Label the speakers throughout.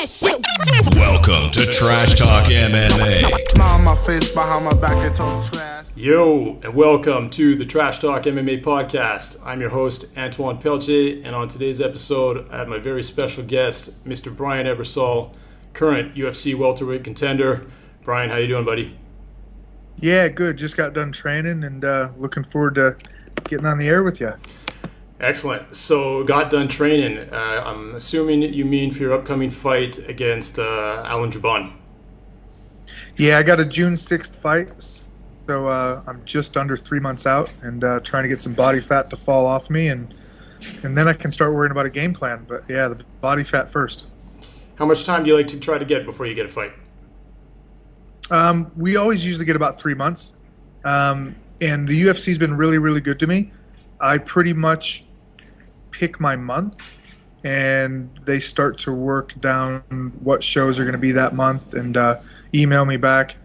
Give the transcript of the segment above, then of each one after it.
Speaker 1: that shit.
Speaker 2: Welcome to Trash Talk MMA.
Speaker 3: Smile on my face, behind my back, and talk trash.
Speaker 4: Yo, and welcome to the Trash Talk MMA podcast. I'm your host, Antoine Pelche, and on today's episode, I have my very special guest, Mr. Brian Ebersole, current UFC welterweight contender. Brian, how you doing, buddy?
Speaker 5: Yeah, good. Just got done training and looking forward to getting on the air with you.
Speaker 4: Excellent. So, got done training. I'm assuming you mean for your upcoming fight against Alan Jouban.
Speaker 5: Yeah, I got a June 6th fight, so I'm just under 3 months out and trying to get some body fat to fall off me, and then I can start worrying about a game plan. But yeah, the body fat first.
Speaker 4: How much time do you like to try to get before you get a fight?
Speaker 5: We always usually get about 3 months, and the UFC's been really, really good to me. I pretty much pick my month, and they start to work down what shows are going to be that month and email me back.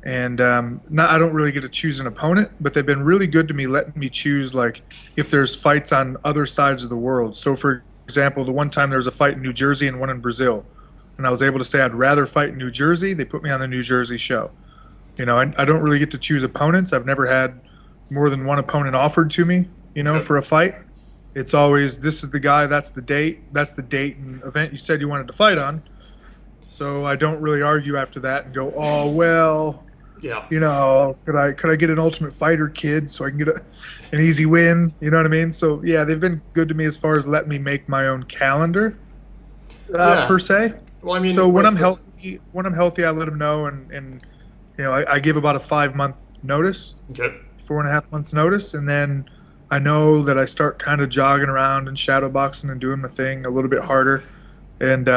Speaker 5: And I don't really get to choose an opponent, but they've been really good to me, letting me choose, like, if there's fights on other sides of the world. So, for example, the one time there was a fight in New Jersey and one in Brazil, and I was able to say I'd rather fight in New Jersey. They put me on the New Jersey show. You know, I don't really get to choose opponents. I've never had more than one opponent offered to me, you know, for a fight. It's always, this is the guy, that's the date and event you said you wanted to fight on. So I don't really argue after that and go, oh, well,
Speaker 4: yeah,
Speaker 5: you know, could I get an Ultimate Fighter kid so I can get an easy win? You know what I mean? So, yeah, they've been good to me as far as letting me make my own calendar, per se.
Speaker 4: Well, I mean,
Speaker 5: so when I'm healthy, I let them know, and you know, I give about a 5 month notice,
Speaker 4: okay,
Speaker 5: 4.5 months notice, and then I know that I start kind of jogging around and shadow boxing and doing my thing a little bit harder, and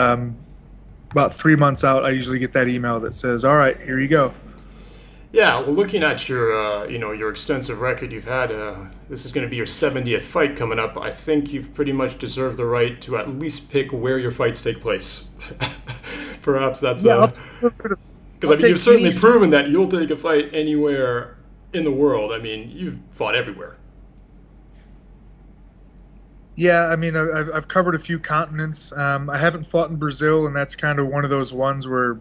Speaker 5: about 3 months out, I usually get that email that says, "All right, here you go."
Speaker 4: Yeah, well, looking at your, your extensive record you've had, this is going to be your 70th fight coming up. I think you've pretty much deserved the right to at least pick where your fights take place. Perhaps that's because you've certainly proven that you'll take a fight anywhere in the world. I mean, you've fought everywhere.
Speaker 5: Yeah, I mean, I've covered a few continents. I haven't fought in Brazil, and that's kind of one of those ones where,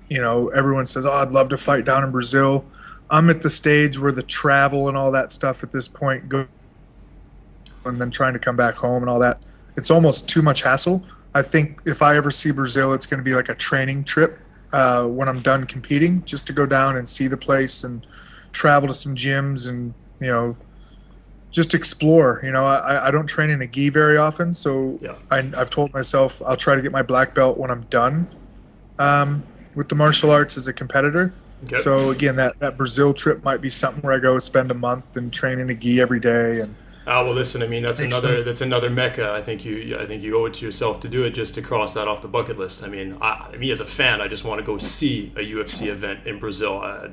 Speaker 5: you know, everyone says, oh, I'd love to fight down in Brazil. I'm at the stage where the travel and all that stuff at this point go, and then trying to come back home and all that, it's almost too much hassle. I think if I ever see Brazil, it's going to be like a training trip when I'm done competing, just to go down and see the place and travel to some gyms and, you know, just explore. You know, I don't train in a gi very often, so yeah. I've told myself I'll try to get my black belt when I'm done with the martial arts as a competitor. Okay. So again, that Brazil trip might be something where I go spend a month and train in a gi every day. And
Speaker 4: well, listen, I mean, that's another mecca. I think you owe it to yourself to do it, just to cross that off the bucket list. I mean, me as a fan, I just want to go see a UFC event in Brazil.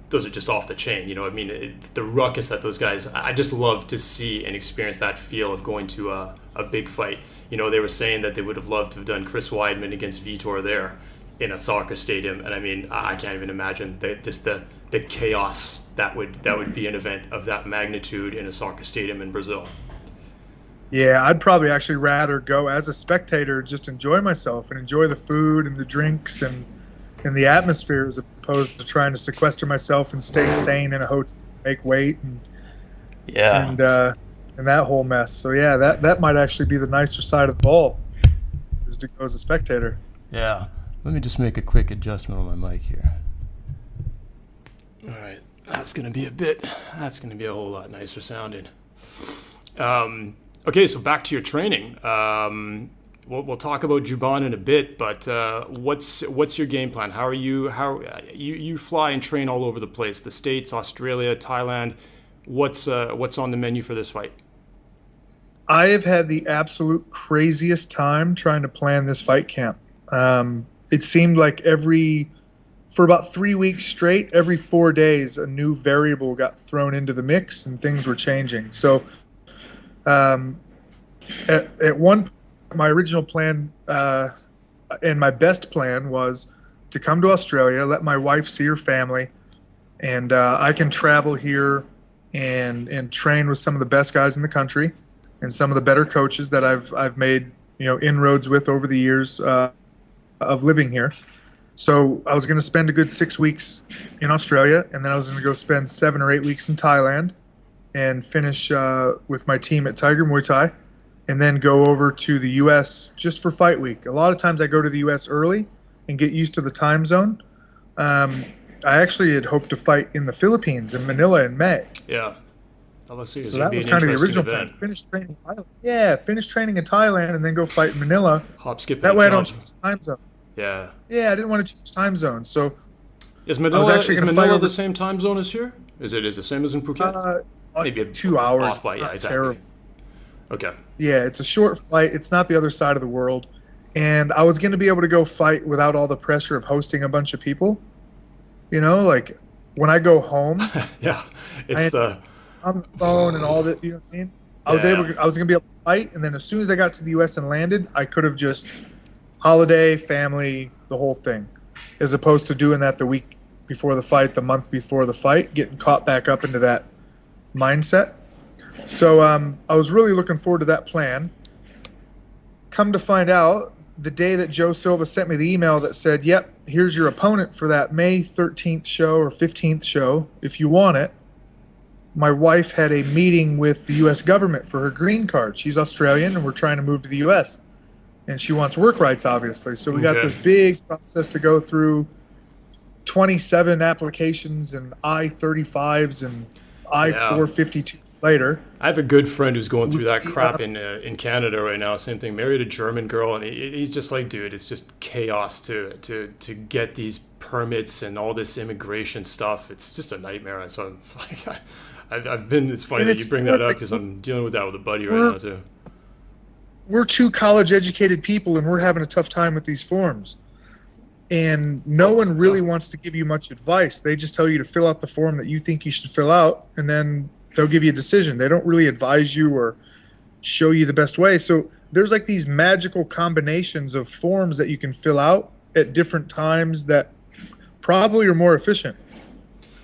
Speaker 4: Those are just off the chain, you know. I mean, the ruckus that those guys, I just love to see and experience that feel of going to a big fight. You know, they were saying that they would have loved to have done Chris Weidman against Vitor there in a soccer stadium, and I mean, I can't even imagine the chaos that would be an event of that magnitude in a soccer stadium in Brazil.
Speaker 5: Yeah, I'd probably actually rather go as a spectator, just enjoy myself and enjoy the food and the drinks and the atmosphere, as opposed to trying to sequester myself and stay sane in a hotel, make weight, and that whole mess. So yeah, that might actually be the nicer side of the ball, is to go as a spectator.
Speaker 4: Yeah. Let me just make a quick adjustment on my mic here. All right, that's going to be a whole lot nicer sounding. Okay, so back to your training. We'll talk about Jouban in a bit, but what's your game plan? How you fly and train all over the place? The States, Australia, Thailand. What's on the menu for this fight?
Speaker 5: I have had the absolute craziest time trying to plan this fight camp. It seemed like for about 3 weeks straight, every 4 days, a new variable got thrown into the mix and things were changing. So at one point, my original plan and my best plan was to come to Australia, let my wife see her family, and I can travel here and train with some of the best guys in the country and some of the better coaches that I've made, you know, inroads with over the years. of living here. So I was going to spend a good 6 weeks in Australia, and then I was going to go spend 7 or 8 weeks in Thailand and finish with my team at Tiger Muay Thai, and then go over to the U.S. just for fight week. A lot of times I go to the U.S. early and get used to the time zone. I actually had hoped to fight in the Philippines, in Manila, in May.
Speaker 4: Yeah. LSU
Speaker 5: So that was kind of the original plan. Finish training in Thailand. Yeah, finish training in Thailand and then go fight in Manila.
Speaker 4: Hop, skip,
Speaker 5: that way I don't change time zone.
Speaker 4: Yeah.
Speaker 5: Yeah, I didn't want to change time zone. So
Speaker 4: is Manila the same time zone as here? Is it the same as in Phuket?
Speaker 5: Maybe 2 hours.
Speaker 4: Off by, yeah, exactly.
Speaker 5: Terrible.
Speaker 4: Okay.
Speaker 5: Yeah, it's a short flight. It's not the other side of the world. And I was going to be able to go fight without all the pressure of hosting a bunch of people. You know, like when I go home.
Speaker 4: Yeah,
Speaker 5: on the phone and all that. You know what I mean? I was going to be able to fight, and then as soon as I got to the U.S. and landed, I could have just holiday, family, the whole thing, as opposed to doing that the week before the fight, the month before the fight, getting caught back up into that mindset. So I was really looking forward to that plan. Come to find out, the day that Joe Silva sent me the email that said, yep, here's your opponent for that May 13th show or 15th show, if you want it, my wife had a meeting with the U.S. government for her green card. She's Australian, and we're trying to move to the U.S., and she wants work rights, obviously. So we got this big process to go through, 27 applications and I-35s and I-452 later.
Speaker 4: I have a good friend who's going through that crap in Canada right now. Same thing. Married a German girl, and he's just like, dude, it's just chaos to get these permits and all this immigration stuff. It's just a nightmare. So I've been. It's funny that you bring that up because I'm dealing with that with a buddy right now too.
Speaker 5: We're 2 college-educated people, and we're having a tough time with these forms. And no one really wants to give you much advice. They just tell you to fill out the form that you think you should fill out, and then they'll give you a decision. They don't really advise you or show you the best way. So there's like these magical combinations of forms that you can fill out at different times that probably are more efficient.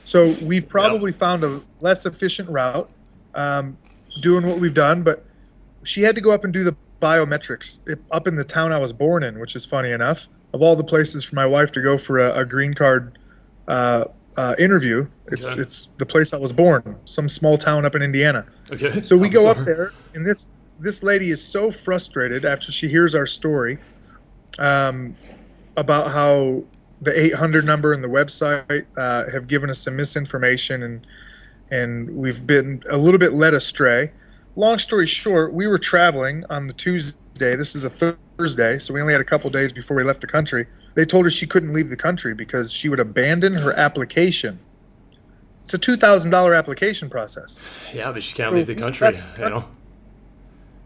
Speaker 5: So we've probably found a less efficient route doing what we've done, but she had to go up and do the biometrics up in the town I was born in, which is funny enough. Of all the places for my wife to go for a green card interview, it's the place I was born, some small town up in Indiana. Okay. So we go up there, and this lady is so frustrated after she hears our story about how the 800 number and the website have given us some misinformation, and we've been a little bit led astray. Long story short, we were traveling on the Tuesday. This is a Thursday, so we only had a couple days before we left the country. They told her she couldn't leave the country because she would abandon her application. It's a $2,000 application process.
Speaker 4: Yeah, but she can't leave the country, you know?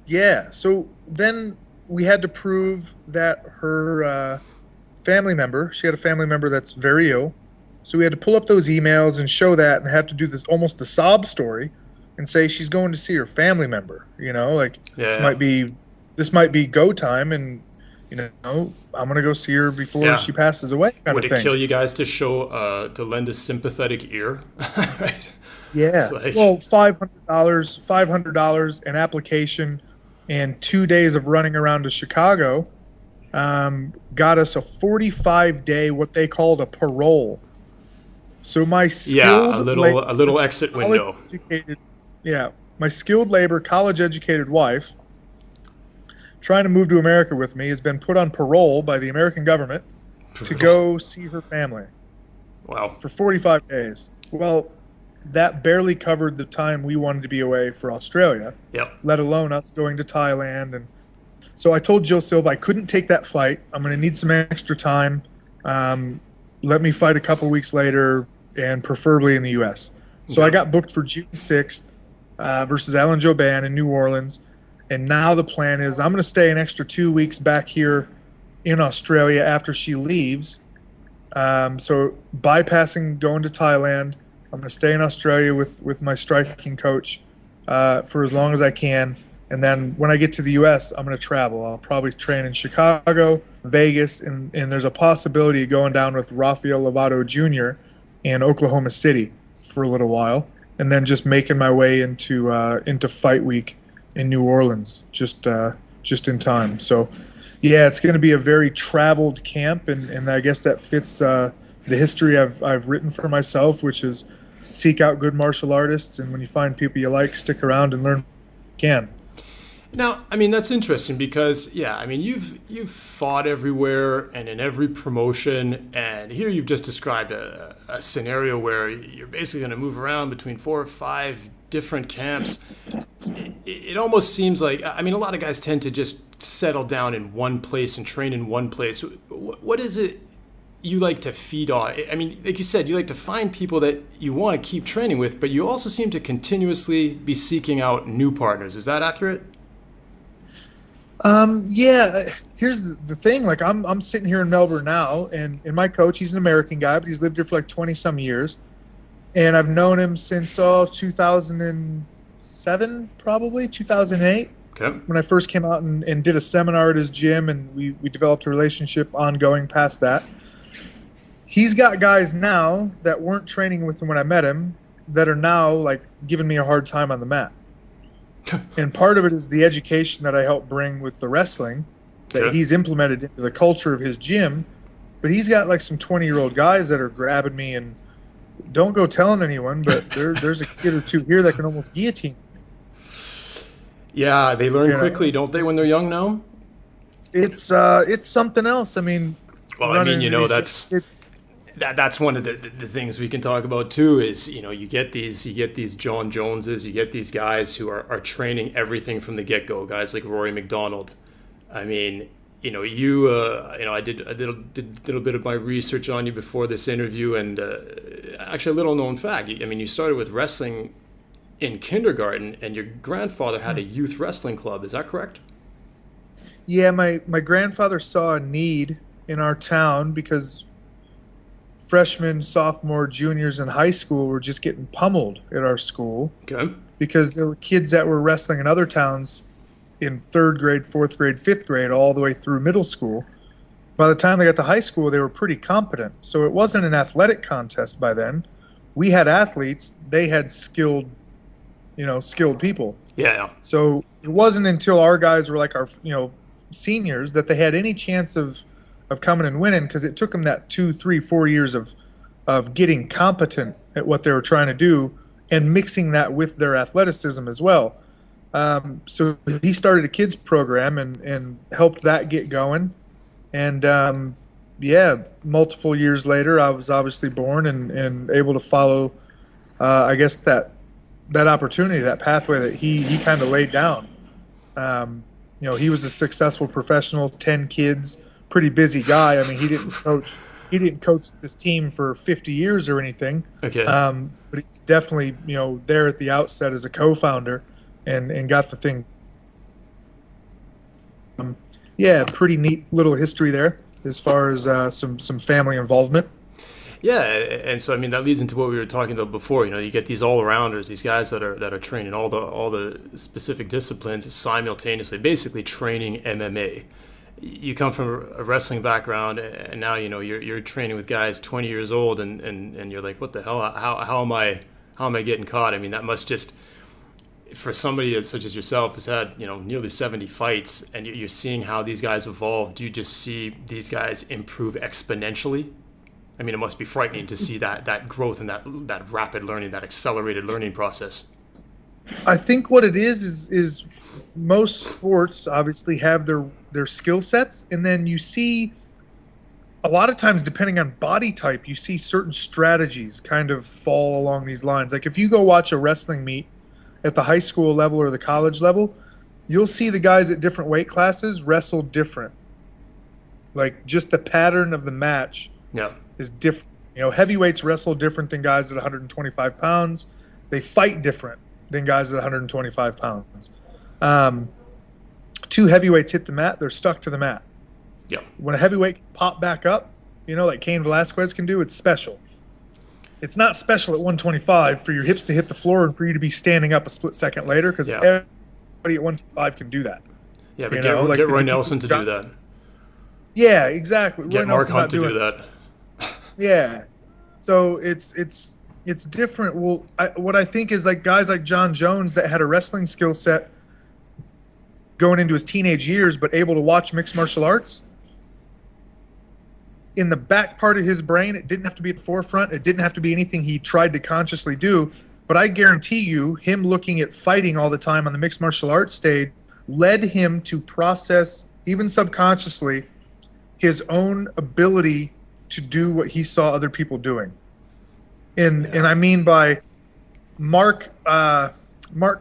Speaker 5: Yeah, so then we had to prove that her family member, she had a family member that's very ill, so we had to pull up those emails and show that and have to do this almost the sob story and say she's going to see her family member, you know? Like, this might be go time, and you know, I'm gonna go see her before she passes away.
Speaker 4: Would it kill you guys to show to lend a sympathetic ear? Right?
Speaker 5: Yeah. Well, $500, an application, and 2 days of running around to Chicago got us a 45-day what they called a parole. So my skilled
Speaker 4: a little exit window.
Speaker 5: My skilled labor, college-educated wife, trying to move to America with me, has been put on parole by the American government to go see her family.
Speaker 4: Wow.
Speaker 5: For 45 days. Well, that barely covered the time we wanted to be away for Australia.
Speaker 4: Yep.
Speaker 5: Let alone us going to Thailand. And so I told Joe Silva I couldn't take that fight. I'm going to need some extra time. Let me fight a couple weeks later, and preferably in the U.S. So I got booked for June 6th versus Alan Jouban in New Orleans. And now the plan is I'm going to stay an extra 2 weeks back here in Australia after she leaves. So bypassing going to Thailand, I'm going to stay in Australia with my striking coach for as long as I can. And then when I get to the U.S., I'm going to travel. I'll probably train in Chicago, Vegas, and there's a possibility of going down with Rafael Lovato Jr. in Oklahoma City for a little while, and then just making my way into fight week in New Orleans just in time. So Yeah, it's going to be a very traveled camp, and I guess that fits the history I've written for myself, which is seek out good martial artists, and when you find people you like, stick around and learn what you can.
Speaker 4: Now, I mean, that's interesting because, yeah, I mean, you've fought everywhere and in every promotion, and here you've just described a scenario where you're basically going to move around between 4 or 5 different camps. It almost seems like, I mean, a lot of guys tend to just settle down in one place and train in one place. What is it you like to feed on? I mean, like you said, you like to find people that you want to keep training with, but you also seem to continuously be seeking out new partners. Is that accurate?
Speaker 5: Yeah, here's the thing. Like I'm sitting here in Melbourne now, and my coach, he's an American guy, but he's lived here for like 20 some years. And I've known him since 2007, probably 2008.
Speaker 4: Okay.
Speaker 5: When I first came out and did a seminar at his gym, and we developed a relationship ongoing past that. He's got guys now that weren't training with him when I met him that are now like giving me a hard time on the mat. And part of it is the education that I helped bring with the wrestling that he's implemented into the culture of his gym. But he's got like some 20-year-old guys that are grabbing me, and don't go telling anyone, but there's a kid or two here that can almost guillotine.
Speaker 4: Yeah, they learn quickly, don't they, when they're young now?
Speaker 5: It's something else. I mean,
Speaker 4: well, I mean, you know, that's one of the things we can talk about too. Is, you know, you get these John Joneses, you get these guys who are training everything from the get go. Guys like Rory McDonald. I mean, you know, I did a little bit of my research on you before this interview, and actually a little known fact. I mean, you started with wrestling in kindergarten, and your grandfather had a youth wrestling club. Is that correct?
Speaker 5: Yeah, my grandfather saw a need in our town because freshmen, sophomore, juniors in high school were just getting pummeled at our school.
Speaker 4: Okay.
Speaker 5: Because there were kids that were wrestling in other towns in 3rd grade, 4th grade, 5th grade, all the way through middle school. By the time they got to high school, they were pretty competent. So it wasn't an athletic contest by then. We had athletes. They had skilled people.
Speaker 4: Yeah.
Speaker 5: So it wasn't until our guys were like our, seniors that they had any chance of coming and winning, because it took them that 2, 3, 4 years of getting competent at what they were trying to do and mixing that with their athleticism as well. So he started a kids program and helped that get going. And multiple years later, I was obviously born and able to follow, I guess, that opportunity, that pathway that he kind of laid down. He was a successful professional, 10 kids, pretty busy guy. I mean, he didn't coach this team for 50 years or anything.
Speaker 4: Okay.
Speaker 5: But he's definitely, there at the outset as a co-founder and got the thing. Pretty neat little history there as far as some family involvement.
Speaker 4: Yeah, and so I mean that leads into what we were talking about before. You know, you get these all-arounders, these guys that are training all the specific disciplines simultaneously, basically training MMA. You come from a wrestling background, and now you're training with guys 20 years old, and you're like, what the hell? How am I getting caught? I mean, that must just, for somebody such as yourself who's had nearly 70 fights, and you're seeing how these guys evolve. Do you just see these guys improve exponentially? I mean, it must be frightening to see that growth and that rapid learning, that accelerated learning process.
Speaker 5: I think what it is most sports obviously have their skill sets, and then you see a lot of times, depending on body type, you see certain strategies kind of fall along these lines. Like if you go watch a wrestling meet at the high school level or the college level, you'll see the guys at different weight classes wrestle different. Like just the pattern of the match is different. Heavyweights wrestle different than guys at 125 pounds. They fight different than guys at 125 pounds. 2 heavyweights hit the mat, they're stuck to the mat.
Speaker 4: Yeah.
Speaker 5: When a heavyweight pop back up, like Cain Velasquez can do, it's special. It's not special at 125 for your hips to hit the floor and for you to be standing up a split second later, because everybody at 125 can do get
Speaker 4: Roy Nelson to do that.
Speaker 5: Yeah, exactly.
Speaker 4: Get Mark Hunt to do that.
Speaker 5: Yeah. So it's different. Well, what I think is like guys like John Jones that had a wrestling skill set going into his teenage years, but able to watch mixed martial arts, in the back part of his brain, it didn't have to be at the forefront. It didn't have to be anything he tried to consciously do. But I guarantee you, him looking at fighting all the time on the mixed martial arts stage led him to process, even subconsciously, his own ability to do what he saw other people doing. And I mean by Mark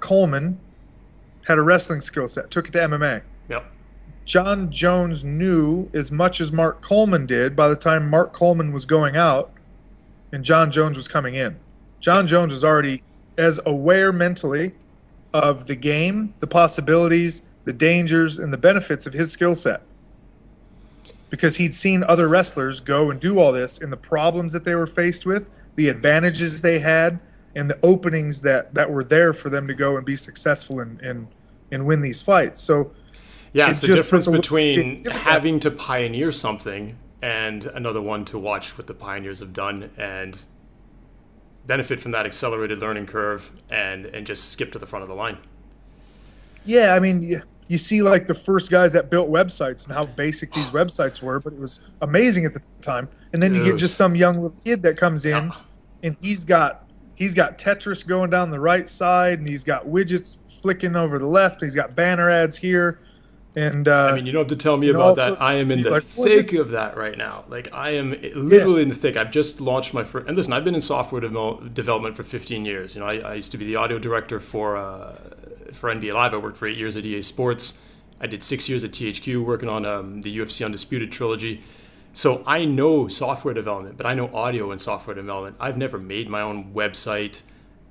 Speaker 5: Coleman had a wrestling skill set, took it to MMA.
Speaker 4: Yep.
Speaker 5: John Jones knew as much as Mark Coleman did by the time Mark Coleman was going out and John Jones was coming in. John Jones was already as aware mentally of the game, the possibilities, the dangers, and the benefits of his skill set, because he'd seen other wrestlers go and do all this, and the problems that they were faced with, the advantages they had, and the openings that were there for them to go and be successful and win these fights. So
Speaker 4: yeah, it's the difference between having to pioneer something and another one to watch what the pioneers have done and benefit from that accelerated learning curve and just skip to the front of the line.
Speaker 5: Yeah, I mean, you see like the first guys that built websites and how basic these websites were, but it was amazing at the time. And then you get just some young little kid that comes in and he's got Tetris going down the right side, and he's got widgets flicking over the left, and he's got banner ads here. And
Speaker 4: I mean, you don't have to tell me about that. I am in the thick of that right now. Like, I am literally in the thick. I've just launched my first. And listen, I've been in software development for 15 years. You know, I used to be the audio director for NBA Live. I worked for 8 years at EA Sports. I did 6 years at THQ working on the UFC Undisputed trilogy. So I know software development, but I know audio and software development. I've never made my own website.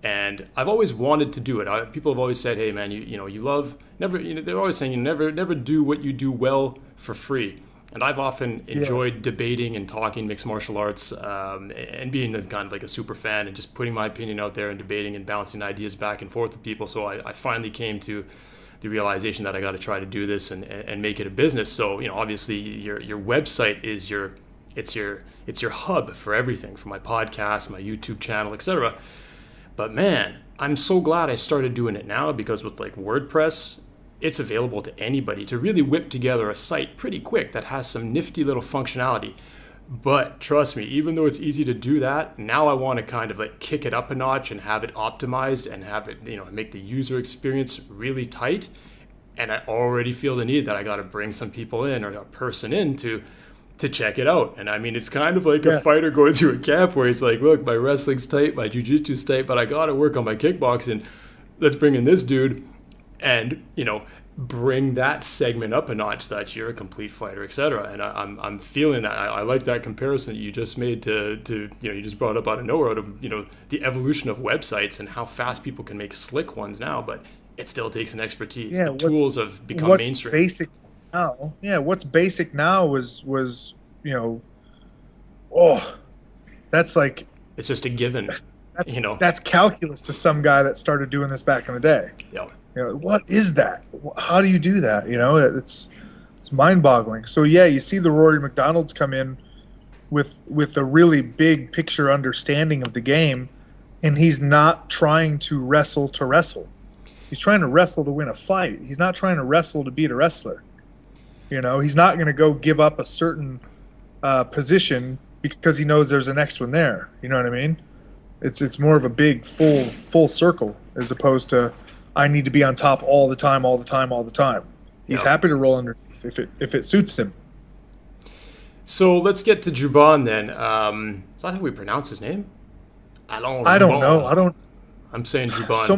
Speaker 4: And I've always wanted to do it. People have always said, "Hey, man, you love never." They're always saying you never do what you do well for free. And I've often enjoyed debating and talking mixed martial arts, and being kind of like a super fan and just putting my opinion out there and debating and bouncing ideas back and forth with people. So I finally came to the realization that I got to try to do this and make it a business. So obviously your website is your hub for everything, for my podcast, my YouTube channel, etc. But man, I'm so glad I started doing it now, because with like WordPress, it's available to anybody to really whip together a site pretty quick that has some nifty little functionality. But trust me, even though it's easy to do that, now I want to kind of like kick it up a notch and have it optimized and have it, make the user experience really tight. And I already feel the need that I got to bring some people in or a person in to check it out. And I mean, it's kind of like a fighter going through a camp where he's like, look, my wrestling's tight, my jiu-jitsu's tight, but I got to work on my kickboxing. Let's bring in this dude and, bring that segment up a notch so that you're a complete fighter, etc. And I'm feeling that. I like that comparison that you just made to you just brought up out of nowhere, out of, the evolution of websites and how fast people can make slick ones now, but it still takes an expertise. The tools have become mainstream. Basic
Speaker 5: now, what's basic now was that's like, it's
Speaker 4: just a given.
Speaker 5: That's calculus to some guy that started doing this back in the day.
Speaker 4: Yeah.
Speaker 5: What is that? How do you do that? It's mind-boggling. So you see the Rory McDonalds come in with a really big picture understanding of the game, and he's not trying to wrestle to wrestle. He's trying to wrestle to win a fight. He's not trying to wrestle to beat a wrestler. He's not going to go give up a certain position because he knows there's a next one there. You know what I mean? It's more of a big full circle, as opposed to I need to be on top all the time. He's happy to roll underneath if it suits him.
Speaker 4: So let's get to Juban then. Is that how we pronounce his name?
Speaker 5: I don't know.
Speaker 4: I'm saying Juban.
Speaker 5: So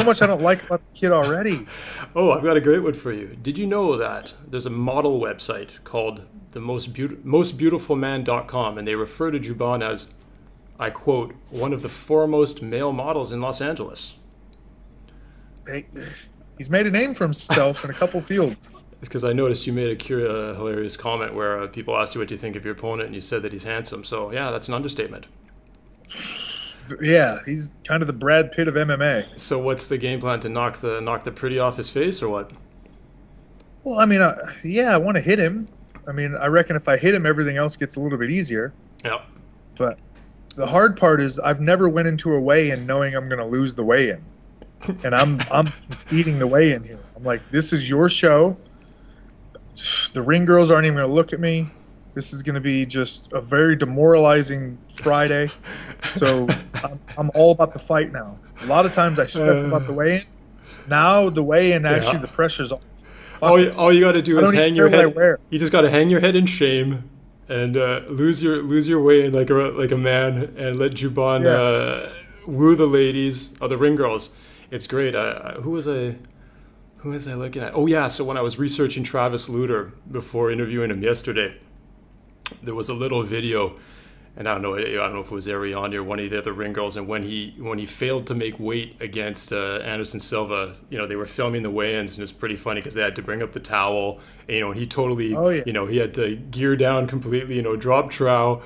Speaker 5: much I don't like about the kid already.
Speaker 4: Oh, I've got a great one for you. Did you know that there's a model website called the mostbeautifulman.com, and they refer to Juban as, I quote, one of the foremost male models in Los Angeles?
Speaker 5: He's made a name for himself in a couple fields.
Speaker 4: It's because I noticed you made a hilarious comment where people asked you what you think of your opponent, and you said that he's handsome. So yeah, that's an understatement.
Speaker 5: Yeah, he's kind of the Brad Pitt of MMA.
Speaker 4: So what's the game plan, to knock the pretty off his face, or what?
Speaker 5: Well, I mean, I want to hit him. I mean, I reckon if I hit him, everything else gets a little bit easier.
Speaker 4: Yeah.
Speaker 5: But the hard part is I've never went into a weigh-in knowing I'm going to lose the weigh-in. And I'm conceding the weigh-in here. I'm like, this is your show. The ring girls aren't even going to look at me. This is going to be just a very demoralizing Friday. So I'm all about the fight now. A lot of times I stress about the weigh-in. Now the weigh-in, actually, the pressure's off.
Speaker 4: All you got to do is hang your head. You just got to hang your head in shame and lose your weigh-in like a man, and let Juban woo the ladies or the ring girls. It's great. Who was I looking at? Oh yeah. So when I was researching Travis Lutter before interviewing him yesterday, there was a little video, and I don't know if it was Ariane or one of the other ring girls, and when he failed to make weight against Anderson Silva, they were filming the weigh-ins, and it's pretty funny because they had to bring up the towel, and he totally, he had to gear down completely, drop trow,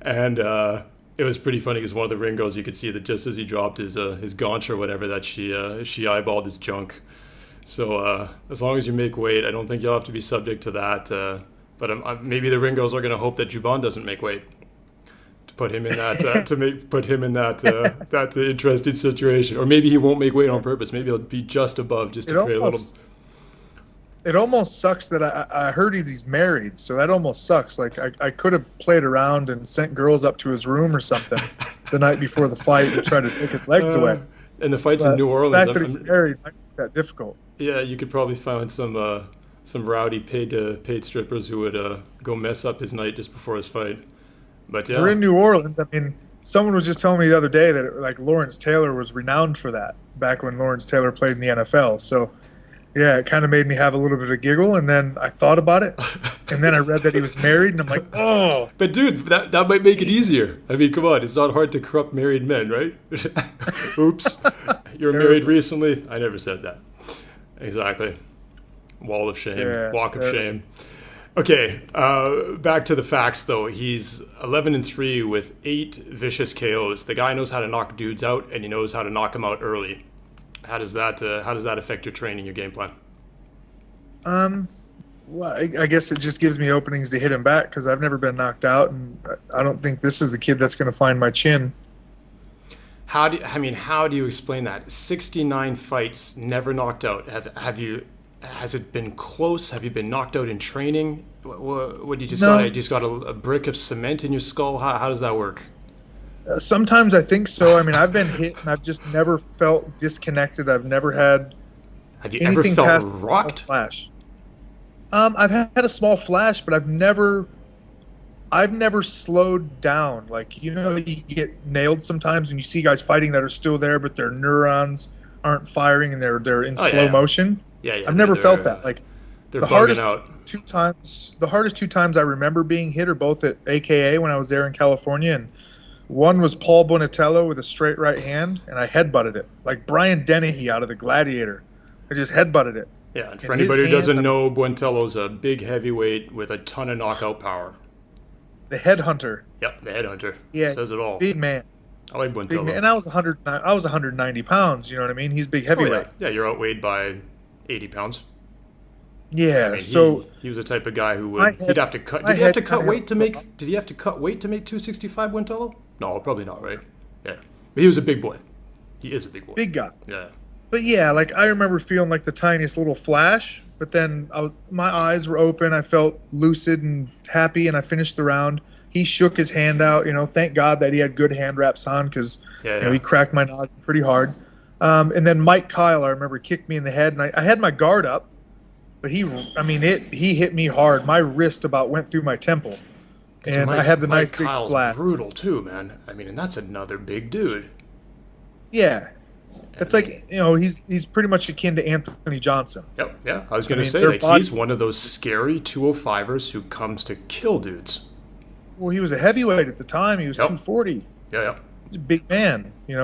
Speaker 4: and it was pretty funny because one of the ring girls, you could see that just as he dropped his gaunch or whatever, that she eyeballed his junk. So as long as you make weight, I don't think you'll have to be subject to that. But maybe the ring girls are going to hope that Juban doesn't make weight to put him in that that interesting situation, or maybe he won't make weight on purpose. Maybe he'll be just above, just to create a little.
Speaker 5: It almost sucks that I heard he's married, so that almost sucks. Like I could have played around and sent girls up to his room or something the night before the fight and try to take his legs away.
Speaker 4: And the fight's in New Orleans.
Speaker 5: The fact that he's married might make that difficult.
Speaker 4: Yeah, you could probably find some rowdy paid strippers who would go mess up his night just before his fight. But yeah,
Speaker 5: we're in New Orleans. I mean, someone was just telling me the other day that Lawrence Taylor was renowned for that back when Lawrence Taylor played in the NFL. So yeah, it kind of made me have a little bit of giggle, and then I thought about it, and then I read that he was married, and I'm like, oh.
Speaker 4: But dude, that might make it easier. I mean, come on, it's not hard to corrupt married men, right? Oops, you were married recently. I never said that. Exactly. Wall of shame, walk of shame. Okay, back to the facts though. He's 11-3 with 8 vicious KOs. The guy knows how to knock dudes out, and he knows how to knock them out early. How does that affect your training, your game plan?
Speaker 5: Well, I guess it just gives me openings to hit him back because I've never been knocked out, and I don't think this is the kid that's going to find my chin.
Speaker 4: How do you explain that? 69 fights, never knocked out. Has it been close? Have you been knocked out in training? What you just got a brick of cement in your skull? How does that work?
Speaker 5: Sometimes I think so. I mean, I've been hit and I've just never felt disconnected. I've never had anything past a small flash. I've had a small flash, but I've never slowed down. Like, you get nailed sometimes and you see guys fighting that are still there, but their neurons aren't firing and they're in slow motion.
Speaker 4: Yeah.
Speaker 5: I've never felt that. Like
Speaker 4: the hardest
Speaker 5: two times I remember being hit are both at AKA when I was there in California, and one was Paul Bonatello with a straight right hand, and I headbutted it like Brian Dennehy out of The Gladiator. I just headbutted it.
Speaker 4: Yeah, and for anybody who doesn't know, Buentello's a big heavyweight with a ton of knockout power.
Speaker 5: The headhunter.
Speaker 4: Yep, the headhunter.
Speaker 5: Yeah,
Speaker 4: says it all.
Speaker 5: Big man.
Speaker 4: I like Buentello.
Speaker 5: And I was 190 pounds. You know what I mean? He's big heavyweight.
Speaker 4: Oh, yeah, you're outweighed by 80 pounds.
Speaker 5: Yeah,
Speaker 4: I mean,
Speaker 5: so
Speaker 4: he was the type of guy who would he'd have to cut. Did he have to cut weight to make? Did he have to cut weight to make 265? Buentello? No, probably not. Right? Yeah, but he was a big boy. He is a big boy.
Speaker 5: Big guy.
Speaker 4: Yeah.
Speaker 5: But yeah, like I remember feeling like the tiniest little flash, but then my eyes were open. I felt lucid and happy, and I finished the round. He shook his hand out. Thank God that he had good hand wraps on because he cracked my noggin pretty hard. And then Mike Kyle, I remember, kicked me in the head, and I had my guard up, but he hit me hard. My wrist about went through my temple, and I had the nice big
Speaker 4: Kyle's
Speaker 5: flat.
Speaker 4: Brutal too, man. I mean, and that's another big dude.
Speaker 5: Yeah, it's like he's pretty much akin to Anthony Johnson.
Speaker 4: Yep, yeah. I was gonna say he's one of those scary 205ers who comes to kill dudes.
Speaker 5: Well, he was a heavyweight at the time. He was 240.
Speaker 4: Yeah.
Speaker 5: He's a big man. He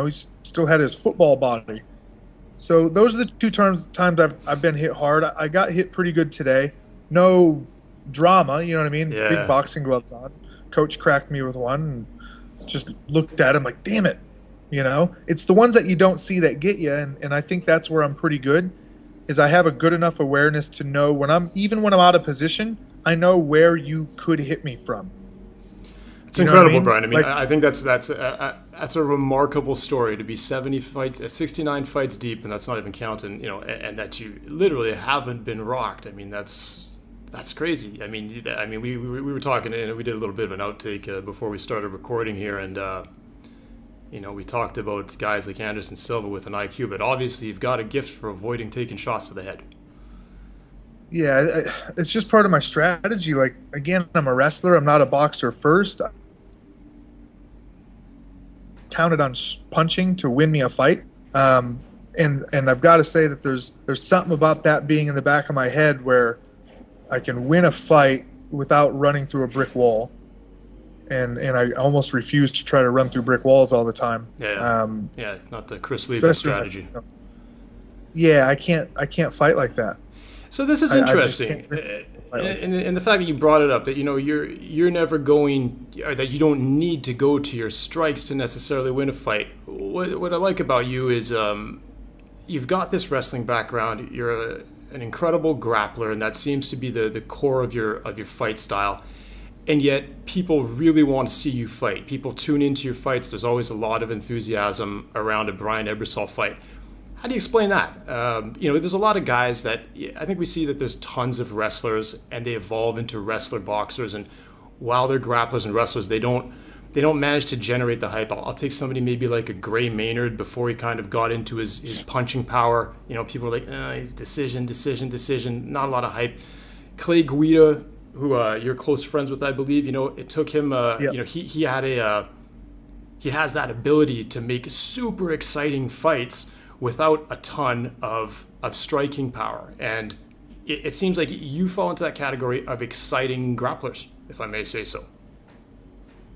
Speaker 5: still had his football body. So those are the two times I've been hit hard. I got hit pretty good today. No drama, you know what I mean?
Speaker 4: Yeah.
Speaker 5: Big boxing gloves on. Coach cracked me with one and just looked at him like, damn it. It's the ones that you don't see that get you, and I think that's where I'm pretty good, is I have a good enough awareness to know even when I'm out of position, I know where you could hit me from.
Speaker 4: It's incredible, Brian. I mean,
Speaker 5: Like,
Speaker 4: I think that's a remarkable story to be 70 fights, 69 fights deep, and that's not even counting, and that you literally haven't been rocked. I mean, that's crazy. I mean, we were talking, and we did a little bit of an outtake before we started recording here, and we talked about guys like Anderson Silva with an IQ, but obviously you've got a gift for avoiding taking shots to the head.
Speaker 5: yeah, it's just part of my strategy. Like, again, I'm a wrestler. I'm not a boxer first. I counted on punching to win me a fight. And I've got to say that there's something about that being in the back of my head where I can win a fight without running through a brick wall. And I almost refuse to try to run through brick walls all the time.
Speaker 4: Yeah, not the Chris Lieben strategy.
Speaker 5: Yeah, I can't fight like that.
Speaker 4: So this is interesting, and the fact that you brought it up, that you're never going, or that you don't need to go to your strikes to necessarily win a fight. What I like about you is you've got this wrestling background. You're an incredible grappler, and that seems to be the core of your fight style. And yet people really want to see you fight. People tune into your fights. There's always a lot of enthusiasm around a Brian Ebersole fight. How do you explain that? There's a lot of guys that I think we see that there's tons of wrestlers and they evolve into wrestler boxers. And while they're grapplers and wrestlers, they don't manage to generate the hype. I'll take somebody maybe like a Gray Maynard before he kind of got into his punching power. People are like, he's decision. Not a lot of hype. Clay Guida, who you're close friends with, I believe. It took him.
Speaker 5: Yep.
Speaker 4: He has that ability to make super exciting fights without a ton of striking power. And it seems like you fall into that category of exciting grapplers, if I may say so.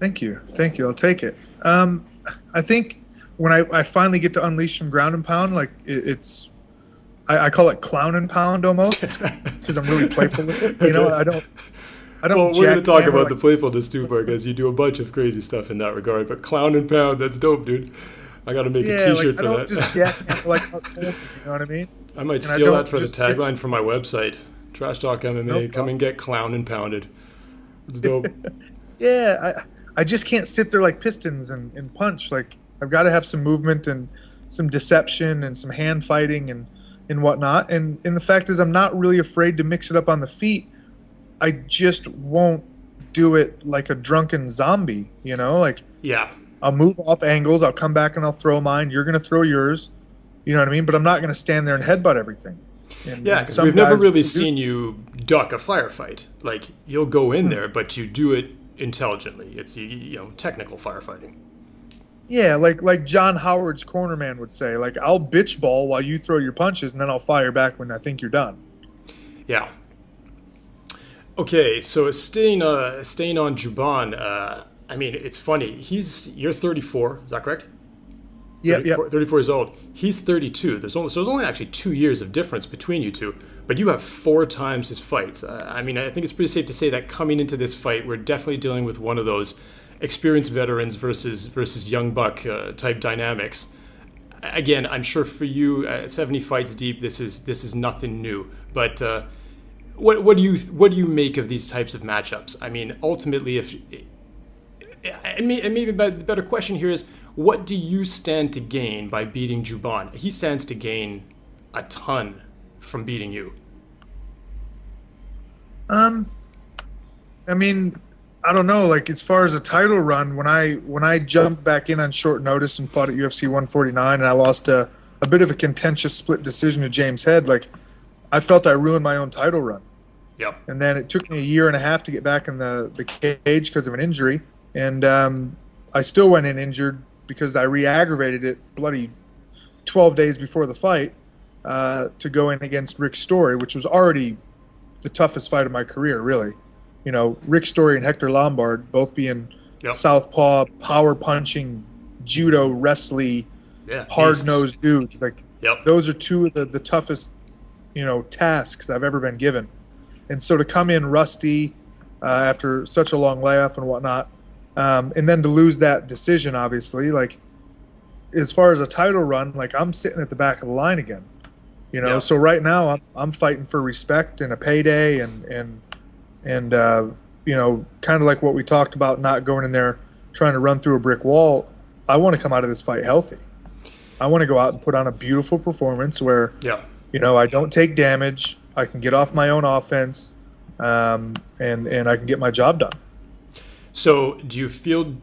Speaker 5: Thank you. I'll take it. I think when I finally get to unleash some ground and pound, like I call it clown and pound almost, because I'm really playful with it. I don't.
Speaker 4: Well, we're going to talk about the playfulness too, because you do a bunch of crazy stuff in that regard. But clown and pound, that's dope, dude. I got to make a T-shirt for that. I don't just jack like, you know what I mean? I might steal that for the tagline for my website. Trash Talk MMA, come and get clown and pounded. It's dope.
Speaker 5: Yeah, I just can't sit there like Pistons and punch. Like, I've got to have some movement and some deception and some hand fighting and whatnot. And the fact is, I'm not really afraid to mix it up on the feet. I just won't do it like a drunken zombie,
Speaker 4: Yeah.
Speaker 5: I'll move off angles. I'll come back and I'll throw mine. You're going to throw yours. You know what I mean? But I'm not going to stand there and headbutt everying.
Speaker 4: Yeah, because we've never really seen you duck a firefight. Like, you'll go in there, but you do it intelligently. It's technical firefighting.
Speaker 5: Yeah, like John Howard's corner man would say. Like, I'll bitch ball while you throw your punches, and then I'll fire back when I think you're done.
Speaker 4: Yeah. Okay, so staying on Juban. I mean, it's funny. You're 34. Is that correct?
Speaker 5: Yeah.
Speaker 4: 34 years old. He's 32. There's only actually 2 years of difference between you two, but you have 4 times his fights. I think it's pretty safe to say that coming into this fight, we're definitely dealing with one of those experienced veterans versus young buck type dynamics. Again, I'm sure for you, 70 fights deep, this is nothing new. But what do you make of these types of matchups? I mean, ultimately, and maybe the better question here is, what do you stand to gain by beating Juban? He stands to gain a ton from beating you.
Speaker 5: I mean, I don't know. Like, as far as a title run, when I jumped back in on short notice and fought at UFC 149, and I lost a bit of a contentious split decision to James Head, like, I felt I ruined my own title run.
Speaker 4: Yeah.
Speaker 5: And then it took me a year and a half to get back in the cage because of an injury. And I still went in injured because I re-aggravated it bloody 12 days before the fight to go in against Rick Story, which was already the toughest fight of my career, really. Rick Story and Hector Lombard, both being southpaw, power-punching, judo, wrestling, hard-nosed dudes. Like, those are two of the toughest, tasks I've ever been given. And so to come in rusty after such a long layoff and whatnot, and then to lose that decision, obviously, like, as far as a title run, like, I'm sitting at the back of the line again, So right now I'm fighting for respect and a payday and kind of like what we talked about, not going in there trying to run through a brick wall. I want to come out of this fight healthy. I want to go out and put on a beautiful performance where, I don't take damage. I can get off my own offense, and I can get my job done.
Speaker 4: So do you feel,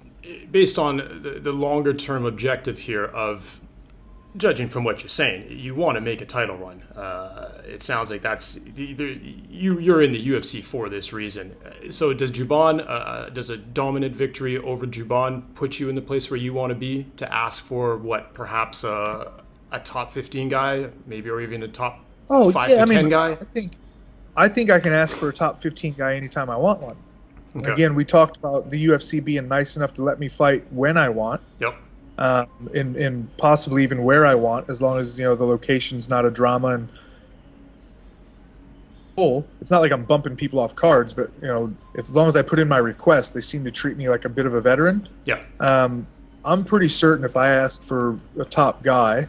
Speaker 4: based on the longer term objective here of, judging from what you're saying, you want to make a title run? It sounds like that's you're in the UFC for this reason. So does does a dominant victory over Juban put you in the place where you want to be to ask for perhaps a top 15 guy, maybe, or even a top 5 to 10 guy?
Speaker 5: I think I can ask for a top 15 guy anytime I want one. Okay. Again, we talked about the UFC being nice enough to let me fight when I want.
Speaker 4: Yep.
Speaker 5: And possibly even where I want, as long as the location's not a drama. And it's not like I'm bumping people off cards, but as long as I put in my request, they seem to treat me like a bit of a veteran.
Speaker 4: Yeah.
Speaker 5: I'm pretty certain if I asked for a top guy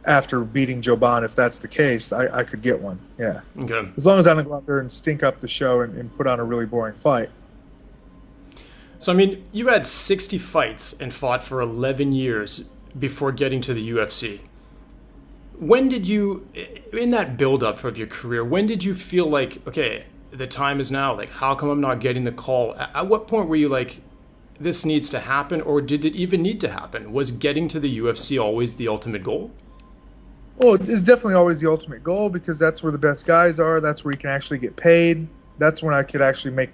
Speaker 5: after beating Joban, if that's the case, I could get one. Yeah.
Speaker 4: Okay.
Speaker 5: As long as I don't go out there and stink up the show and put on a really boring fight.
Speaker 4: So, I mean, you had 60 fights and fought for 11 years before getting to the UFC. When did you, in that buildup of your career, when did you feel like, okay, the time is now? Like, how come I'm not getting the call? At what point were you like, this needs to happen, or did it even need to happen? Was getting to the UFC always the ultimate goal?
Speaker 5: Well, it's definitely always the ultimate goal, because that's where the best guys are. That's where you can actually get paid. That's when I could actually make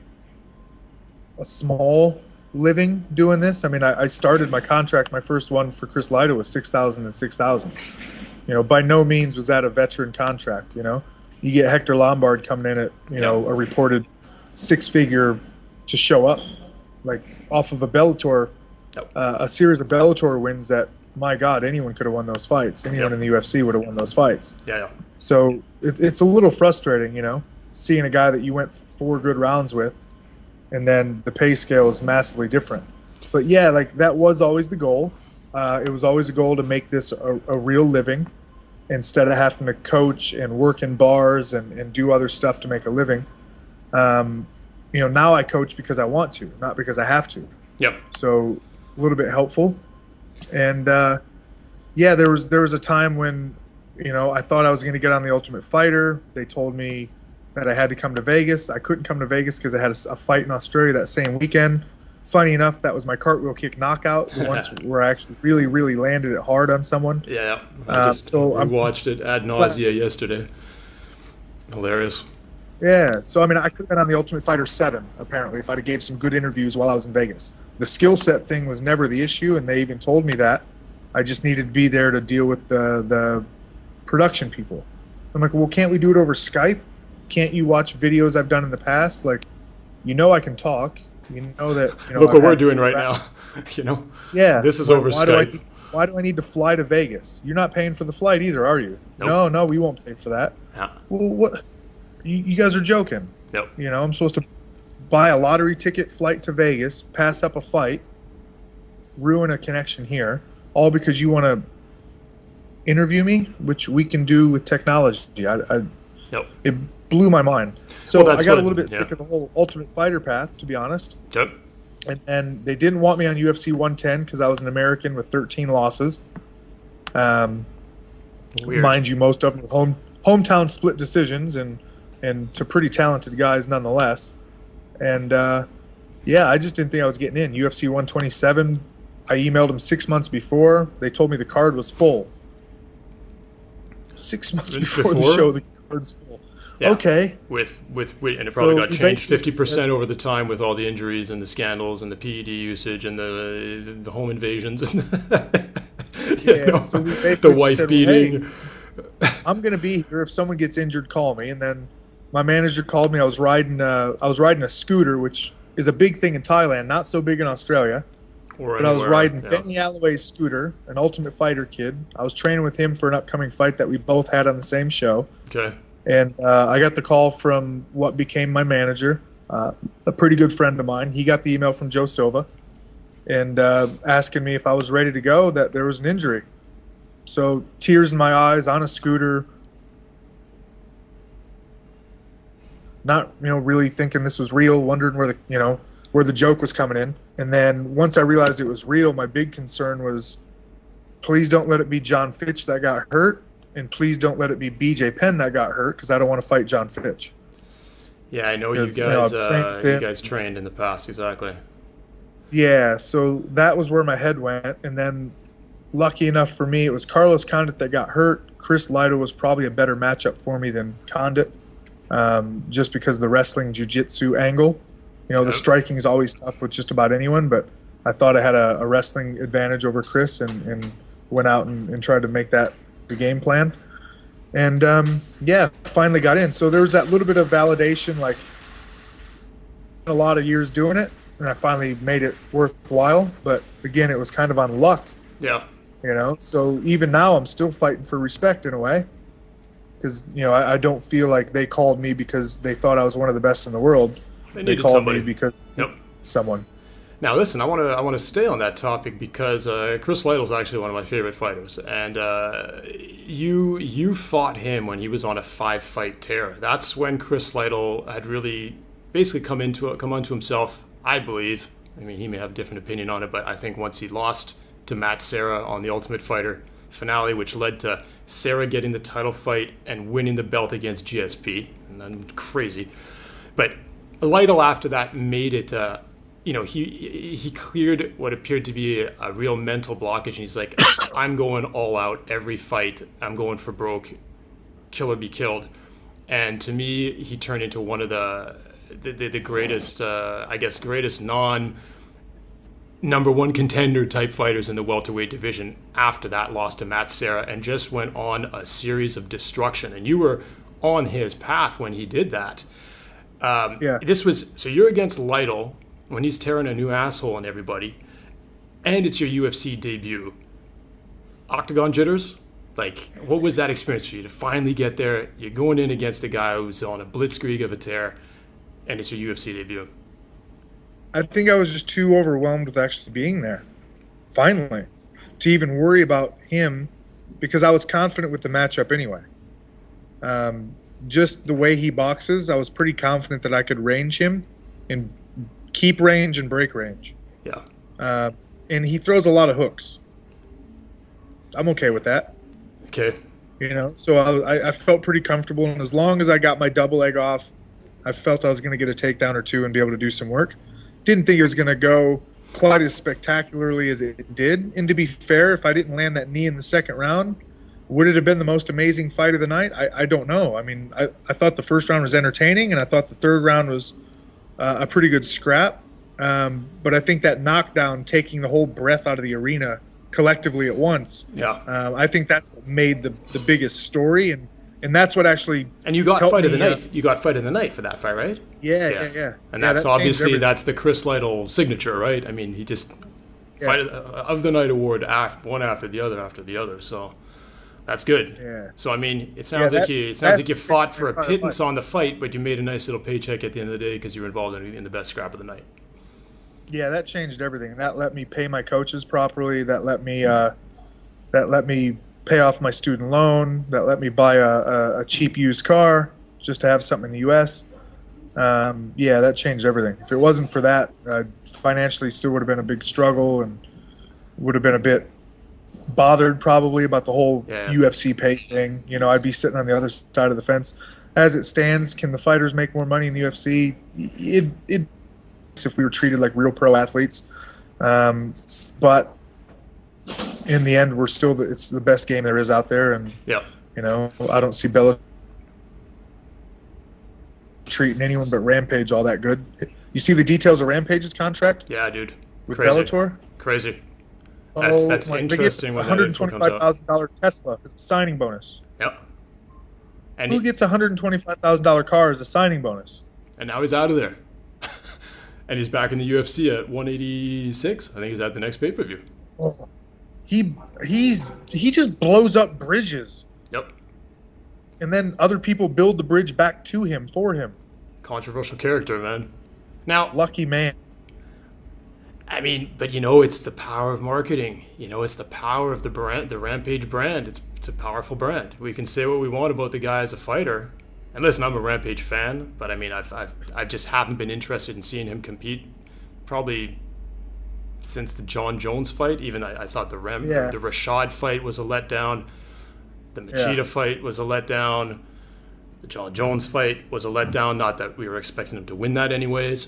Speaker 5: a small living doing this. I mean, I started my contract, my first one for Chris Lyda was $6,000 and $6,000. By no means was that a veteran contract. You get Hector Lombard coming in at, a reported 6-figure to show up, like off of a Bellator, a series of Bellator wins that, my God, anyone could have won those fights. Anyone in the UFC would have won those fights.
Speaker 4: Yeah.
Speaker 5: So it's a little frustrating, seeing a guy that you went 4 good rounds with, and then the pay scale is massively different. But yeah, like that was always the goal. It was always a goal to make this a real living instead of having to coach and work in bars and do other stuff to make a living. Now I coach because I want to, not because I have to.
Speaker 4: Yep.
Speaker 5: So a little bit helpful. And there was a time when, I thought I was going to get on the Ultimate Fighter. They told me that I had to come to Vegas. I couldn't come to Vegas because I had a fight in Australia that same weekend. Funny enough, that was my cartwheel kick knockout, the ones where I actually really, really landed it hard on someone.
Speaker 4: Yeah. I watched it ad nausea yesterday. Hilarious.
Speaker 5: Yeah. So, I mean, I could have been on the Ultimate Fighter 7, apparently, if I'd have gave some good interviews while I was in Vegas. The skill set thing was never the issue, and they even told me that. I just needed to be there to deal with the production people. I'm like, well, can't we do it over Skype? Can't you watch videos I've done in the past? Like, I can talk. That.
Speaker 4: Look what we're doing right now.
Speaker 5: Yeah.
Speaker 4: This is over Skype.
Speaker 5: Why do I need to fly to Vegas? You're not paying for the flight either, are you?
Speaker 4: Nope.
Speaker 5: No, we won't pay for that.
Speaker 4: Yeah.
Speaker 5: Well, what? You guys are joking.
Speaker 4: Nope.
Speaker 5: I'm supposed to buy a lottery ticket flight to Vegas, pass up a fight, ruin a connection here, all because you want to interview me, which we can do with technology. It blew my mind. So I got a little bit sick of the whole Ultimate Fighter path, to be honest.
Speaker 4: Yep.
Speaker 5: And they didn't want me on UFC 110 because I was an American with 13 losses.
Speaker 4: Weird.
Speaker 5: Mind you, most of them were hometown split decisions and to pretty talented guys nonetheless. And I just didn't think I was getting in. UFC 127, I emailed them 6 months before. They told me the card was full. 6 months before the show, the card's full. Yeah. Okay.
Speaker 4: And it probably got changed 50% over the time with all the injuries and the scandals and the PED usage and the home invasions and
Speaker 5: so we basically
Speaker 4: the wife
Speaker 5: said,
Speaker 4: beating.
Speaker 5: Hey, I'm going to be here. If someone gets injured, call me. And then my manager called me. I was riding a scooter, which is a big thing in Thailand, not so big in Australia. But I was riding Benny Alloway's scooter, an Ultimate Fighter kid. I was training with him for an upcoming fight that we both had on the same show.
Speaker 4: Okay.
Speaker 5: And I got the call from what became my manager, a pretty good friend of mine. He got the email from Joe Silva and asking me if I was ready to go, that there was an injury. So tears in my eyes, on a scooter. not really thinking this was real, wondering where the joke was coming in. And then once I realized it was real, my big concern was, please don't let it be John Fitch that got hurt, and please don't let it be BJ Penn that got hurt, because I don't want to fight John Fitch.
Speaker 4: Yeah, I know you guys trained in the past, exactly.
Speaker 5: Yeah, so that was where my head went. And then lucky enough for me, it was Carlos Condit that got hurt. Chris Lido was probably a better matchup for me than Condit, just because of the wrestling jiu-jitsu angle. The striking is always tough with just about anyone, but I thought I had a wrestling advantage over Chris, and went out and tried to make that the game plan. And finally got in. So there was that little bit of validation, like a lot of years doing it, and I finally made it worthwhile. But again, it was kind of on luck.
Speaker 4: Yeah.
Speaker 5: So even now I'm still fighting for respect in a way, because I don't feel like they called me because they thought I was one of the best in the world. They called somebody. Me because someone.
Speaker 4: Now listen, I want to stay on that topic because Chris Lytle is actually one of my favorite fighters, and you fought him when he was on a 5-fight tear. That's when Chris Lytle had really basically come onto himself, I believe. I mean, he may have a different opinion on it, but I think once he lost to Matt Serra on the Ultimate Fighter finale, which led to Serra getting the title fight and winning the belt against GSP, and then crazy. But Lytle after that made it. He cleared what appeared to be a real mental blockage, and he's like, I'm going all out every fight. I'm going for broke, kill or be killed. And to me, he turned into one of the greatest, greatest number one contender type fighters in the welterweight division after that loss to Matt Serra, and just went on a series of destruction. And you were on his path when he did that. So you're against Lytle when he's tearing a new asshole on everybody, and it's your UFC debut. Octagon jitters? Like, what was that experience for you to finally get there? You're going in against a guy who's on a blitzkrieg of a tear, and it's your UFC debut.
Speaker 5: I think I was just too overwhelmed with actually being there, finally, to even worry about him, because I was confident with the matchup anyway. Just the way he boxes, I was pretty confident that I could range him and keep range and break range.
Speaker 4: Yeah.
Speaker 5: And he throws a lot of hooks. I'm okay with that.
Speaker 4: Okay.
Speaker 5: So I felt pretty comfortable, and as long as I got my double leg off, I felt I was going to get a takedown or two and be able to do some work. Didn't think it was going to go quite as spectacularly as it did. And to be fair, if I didn't land that knee in the second round, would it have been the most amazing fight of the night? I don't know. I mean, I thought the first round was entertaining, and I thought the third round was a pretty good scrap. But I think that knockdown, taking the whole breath out of the arena collectively at once, I think that's what made the biggest story, and that's what actually.
Speaker 4: And you got fight of the night. You got fight of the night for that fight, right?
Speaker 5: Yeah.
Speaker 4: And that's obviously that's the Chris Lytle signature, right? I mean, he just fight of the night award one after the other. So that's good.
Speaker 5: Yeah.
Speaker 4: So I mean, it sounds like you fought for a pittance on the fight, but you made a nice little paycheck at the end of the day because you were involved in the best scrap of the night.
Speaker 5: Yeah, that changed everything. That let me pay my coaches properly. That let me pay off my student loan. That let me buy a cheap used car just to have something in the U.S. That changed everything. If it wasn't for that, financially still would have been a big struggle and would have been a bit bothered probably about the whole UFC pay thing. I'd be sitting on the other side of the fence. As it stands, can the fighters make more money in the UFC? If we were treated like real pro athletes, but in the end, it's the best game there is out there, and I don't see Bella treating anyone but Rampage all that good. You see the details of Rampage's contract?
Speaker 4: Yeah, dude.
Speaker 5: With
Speaker 4: Crazy.
Speaker 5: Bellator?
Speaker 4: Crazy. That's interesting.
Speaker 5: They get $125,000 Tesla as a signing bonus.
Speaker 4: Yep. And
Speaker 5: who gets a $125,000 car as a signing bonus?
Speaker 4: And now he's out of there. And he's back in the UFC at 186. I think he's at the next pay-per-view.
Speaker 5: Oh, he just blows up bridges.
Speaker 4: Yep.
Speaker 5: And then other people build the bridge back to him for him.
Speaker 4: Controversial character, man. Now,
Speaker 5: lucky man.
Speaker 4: I mean, but it's the power of marketing. It's the power of the brand, the Rampage brand. It's a powerful brand. We can say what we want about the guy as a fighter, And listen, I'm a Rampage fan, but I mean, I just haven't been interested in seeing him compete probably since the John Jones fight. Even I thought the Rashad fight was a letdown. The Machida fight was a letdown. The John Jones fight was a letdown. Not that we were expecting him to win that anyways.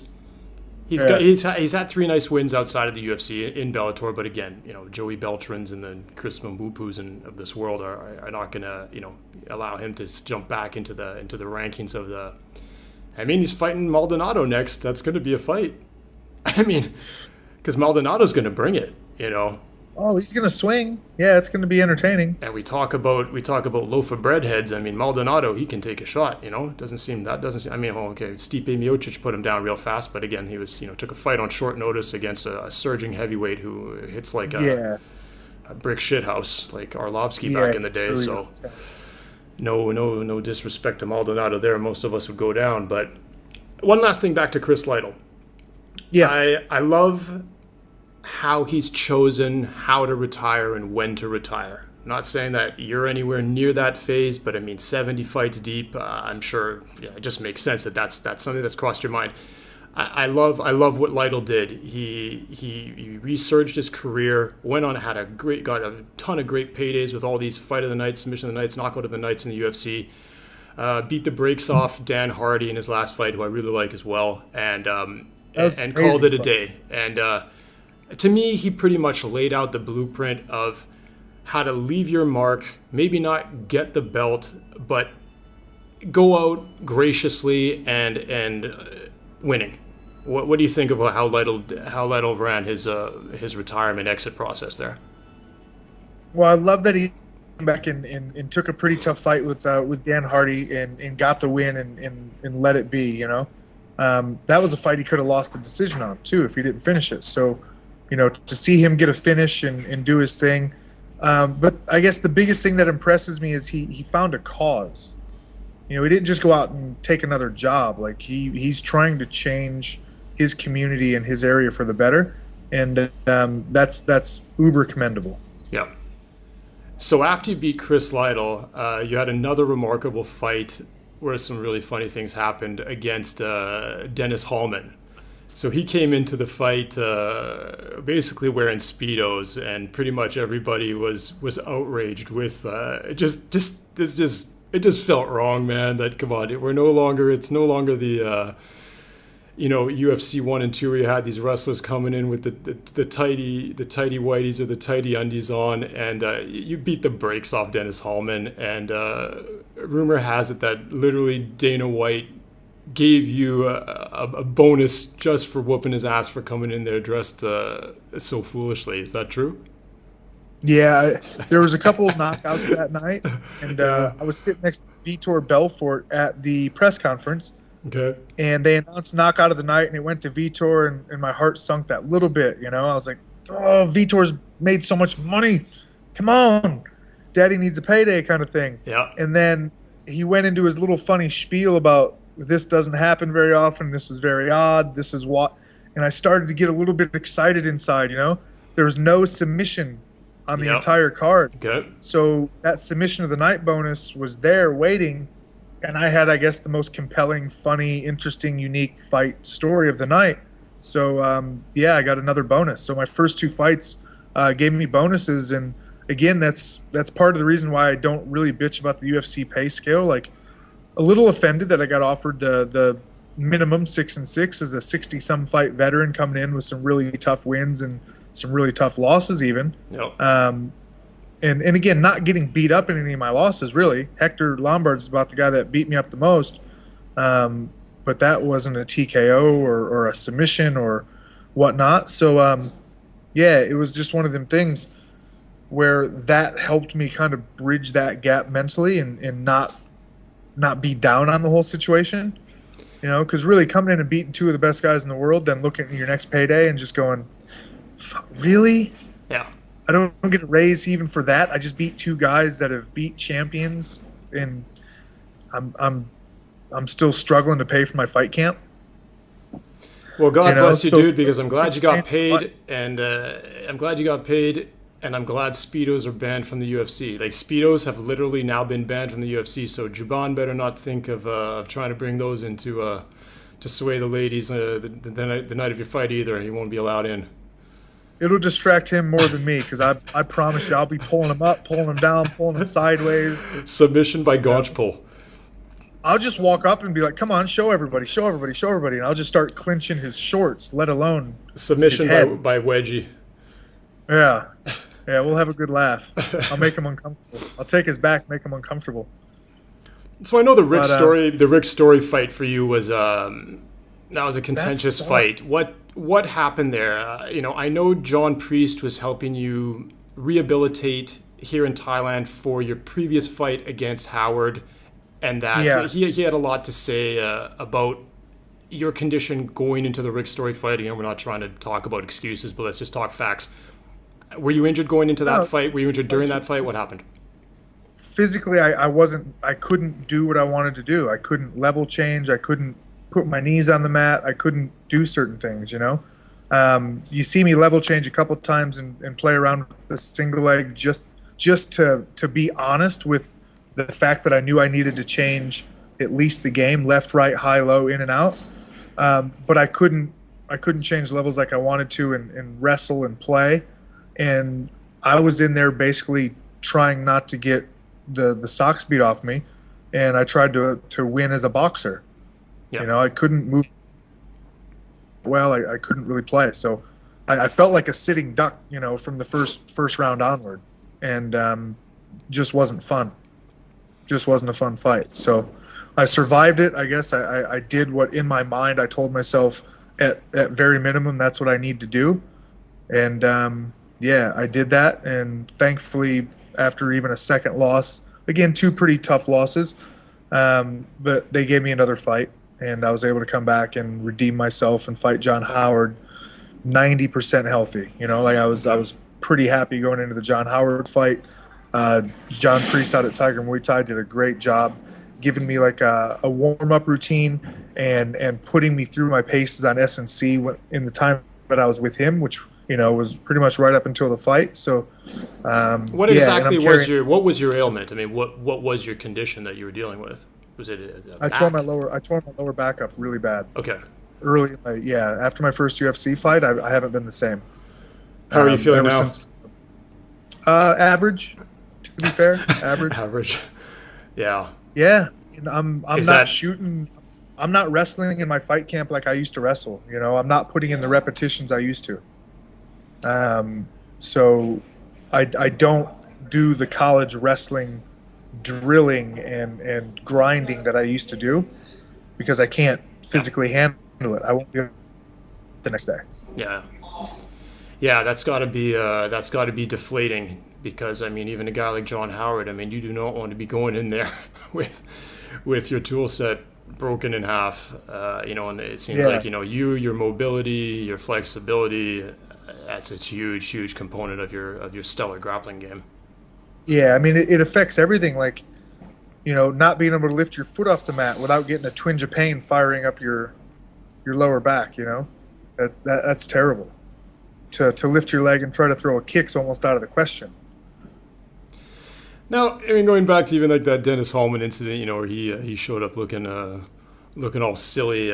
Speaker 4: He's had 3 nice wins outside of the UFC in Bellator, but again, Joey Beltrans and the Chris Mbupus of this world are not going to allow him to jump back into the rankings of the. I mean, he's fighting Maldonado next. That's going to be a fight. I mean, because Maldonado's going to bring it.
Speaker 5: Oh, he's going to swing. Yeah, it's going to be entertaining.
Speaker 4: And we talk about loaf of bread heads. I mean, Maldonado, he can take a shot. Doesn't seem. I mean, okay, Stipe Miocic put him down real fast, but again, he was took a fight on short notice against a surging heavyweight who hits like a brick shithouse like Arlovsky back in the day. So no disrespect to Maldonado there. Most of us would go down. But one last thing back to Chris Lytle. Yeah, I love how he's chosen how to retire and when to retire. I'm not saying that you're anywhere near that phase, but I mean, 70 fights deep, I'm sure it just makes sense that that's something that's crossed your mind. I love what Lytle did. He resurged his career, went on, got a ton of great paydays with all these fight of the nights, submission of the nights, knockout of the nights in the UFC. Beat the brakes off Dan Hardy in his last fight, who I really like as well, and called it a day. And to me, he pretty much laid out the blueprint of how to leave your mark, maybe not get the belt, but go out graciously and winning. What do you think of how Lytle ran his retirement exit process there?
Speaker 5: Well, I love that he came back and took a pretty tough fight with Dan Hardy and got the win and let it be. That was a fight he could have lost the decision on too if he didn't finish it. So. To see him get a finish and do his thing. But I guess the biggest thing that impresses me is he found a cause. He didn't just go out and take another job. Like he's trying to change his community and his area for the better. And that's uber commendable. Yeah.
Speaker 4: So after you beat Chris Lytle, you had another remarkable fight where some really funny things happened against Dennis Hallman. So he came into the fight basically wearing Speedos, and pretty much everybody was outraged with it just felt wrong, man. That come on, it's no longer the UFC 1 and 2 where you had these wrestlers coming in with the tighty whities or the tighty undies on, and you beat the brakes off Dennis Hallman, and rumor has it that literally Dana White gave you a bonus just for whooping his ass for coming in there dressed so foolishly. Is that true?
Speaker 5: Yeah, there was a couple of knockouts that night, and I was sitting next to Vitor Belfort at the press conference.
Speaker 4: Okay.
Speaker 5: And they announced knockout of the night, and it went to Vitor, and my heart sunk that little bit. I was like, oh, Vitor's made so much money. Come on, Daddy needs a payday kind of thing.
Speaker 4: Yeah.
Speaker 5: And then he went into his little funny spiel about this doesn't happen very often. This is very odd. This is what, and I started to get a little bit excited inside. There was no submission on the entire card.
Speaker 4: Good.
Speaker 5: So that submission of the night bonus was there waiting, and I had, I guess, the most compelling, funny, interesting, unique fight story of the night. So I got another bonus. So my first 2 fights gave me bonuses, and again, that's part of the reason why I don't really bitch about the UFC pay scale. Like, a little offended that I got offered the minimum 6-6 as a 60-some fight veteran coming in with some really tough wins and some really tough losses even.
Speaker 4: Yep.
Speaker 5: And again, not getting beat up in any of my losses, really. Hector Lombard's about the guy that beat me up the most. But that wasn't a TKO or a submission or whatnot. So, it was just one of them things where that helped me kind of bridge that gap mentally and not be down on the whole situation, because really coming in and beating 2 of the best guys in the world, then looking at your next payday and just going, really?
Speaker 4: Yeah.
Speaker 5: I don't get a raise even for that. I just beat 2 guys that have beat champions, and I'm still struggling to pay for my fight camp.
Speaker 4: Well, God bless you, dude, because I'm glad you got paid, and I'm glad you got paid. and I'm glad Speedos are banned from the UFC. Like, Speedos have literally now been banned from the UFC, so Juban better not think of trying to bring those into to sway the ladies the night of your fight either. He won't be allowed in.
Speaker 5: It'll distract him more than me, because I promise you I'll be pulling him up, pulling him down, pulling him sideways.
Speaker 4: Submission by Gaunch pull.
Speaker 5: I'll just walk up and be like, come on, show everybody, show everybody, show everybody. And I'll just start clinching his shorts, let alone
Speaker 4: submission
Speaker 5: his head.
Speaker 4: by wedgie.
Speaker 5: Yeah. Yeah, we'll have a good laugh. I'll make him uncomfortable. I'll take his back, make him uncomfortable.
Speaker 4: So I know the Rick Story fight for you was that was a contentious fight. What happened there? I know John Priest was helping you rehabilitate here in Thailand for your previous fight against Howard, and that he had a lot to say about your condition going into the Rick Story fight. Again, we're not trying to talk about excuses, but let's just talk facts. Were you injured going into that fight? Were you injured during that fight? What happened? Physically,
Speaker 5: I couldn't do what I wanted to do. I couldn't level change. I couldn't put my knees on the mat. I couldn't do certain things, You see me level change a couple times and play around with the single leg just to be honest with the fact that I knew I needed to change at least the game, left, right, high, low, in and out. But I couldn't change levels like I wanted to and wrestle and play. And I was in there basically trying not to get the socks beat off me, and I tried to win as a boxer. Yeah. I couldn't move well. I couldn't really play, so I felt like a sitting duck, from the first round onward, and just wasn't fun. Just wasn't a fun fight. So I survived it. I guess I did what in my mind I told myself at very minimum that's what I need to do, and I did that, and thankfully, after even a second loss, again, 2 pretty tough losses, but they gave me another fight, and I was able to come back and redeem myself and fight John Howard 90% healthy. I was pretty happy going into the John Howard fight. John Priest out at Tiger Muay Thai did a great job giving me like a warm-up routine and putting me through my paces on S&C in the time that I was with him, which was pretty much right up until the fight. So,
Speaker 4: what exactly was your ailment? I mean, what was your condition that you were dealing with? Was it
Speaker 5: I tore my lower back up really bad.
Speaker 4: Okay.
Speaker 5: Early, after my first UFC fight, I haven't been the same.
Speaker 4: How are you feeling now?
Speaker 5: Since, average, to be fair, average.
Speaker 4: Average. Yeah.
Speaker 5: Yeah, I'm not shooting. I'm not wrestling in my fight camp like I used to wrestle. I'm not putting in the repetitions I used to. So I don't do the college wrestling drilling and grinding that I used to do because I can't physically handle it. I won't be able the next day.
Speaker 4: Yeah, that's got to be deflating, because I mean, even a guy like John Howard, I mean, you do not want to be going in there with your tool set broken in half, and it seems like your mobility, your flexibility, that's a huge component of your stellar grappling game.
Speaker 5: Yeah, I mean, it affects everything. Like, not being able to lift your foot off the mat without getting a twinge of pain firing up your lower back. That's terrible. To lift your leg and try to throw a kick's almost out of the question.
Speaker 4: Now, I mean, going back to even like that Dennis Hallman incident, where he showed up looking all silly.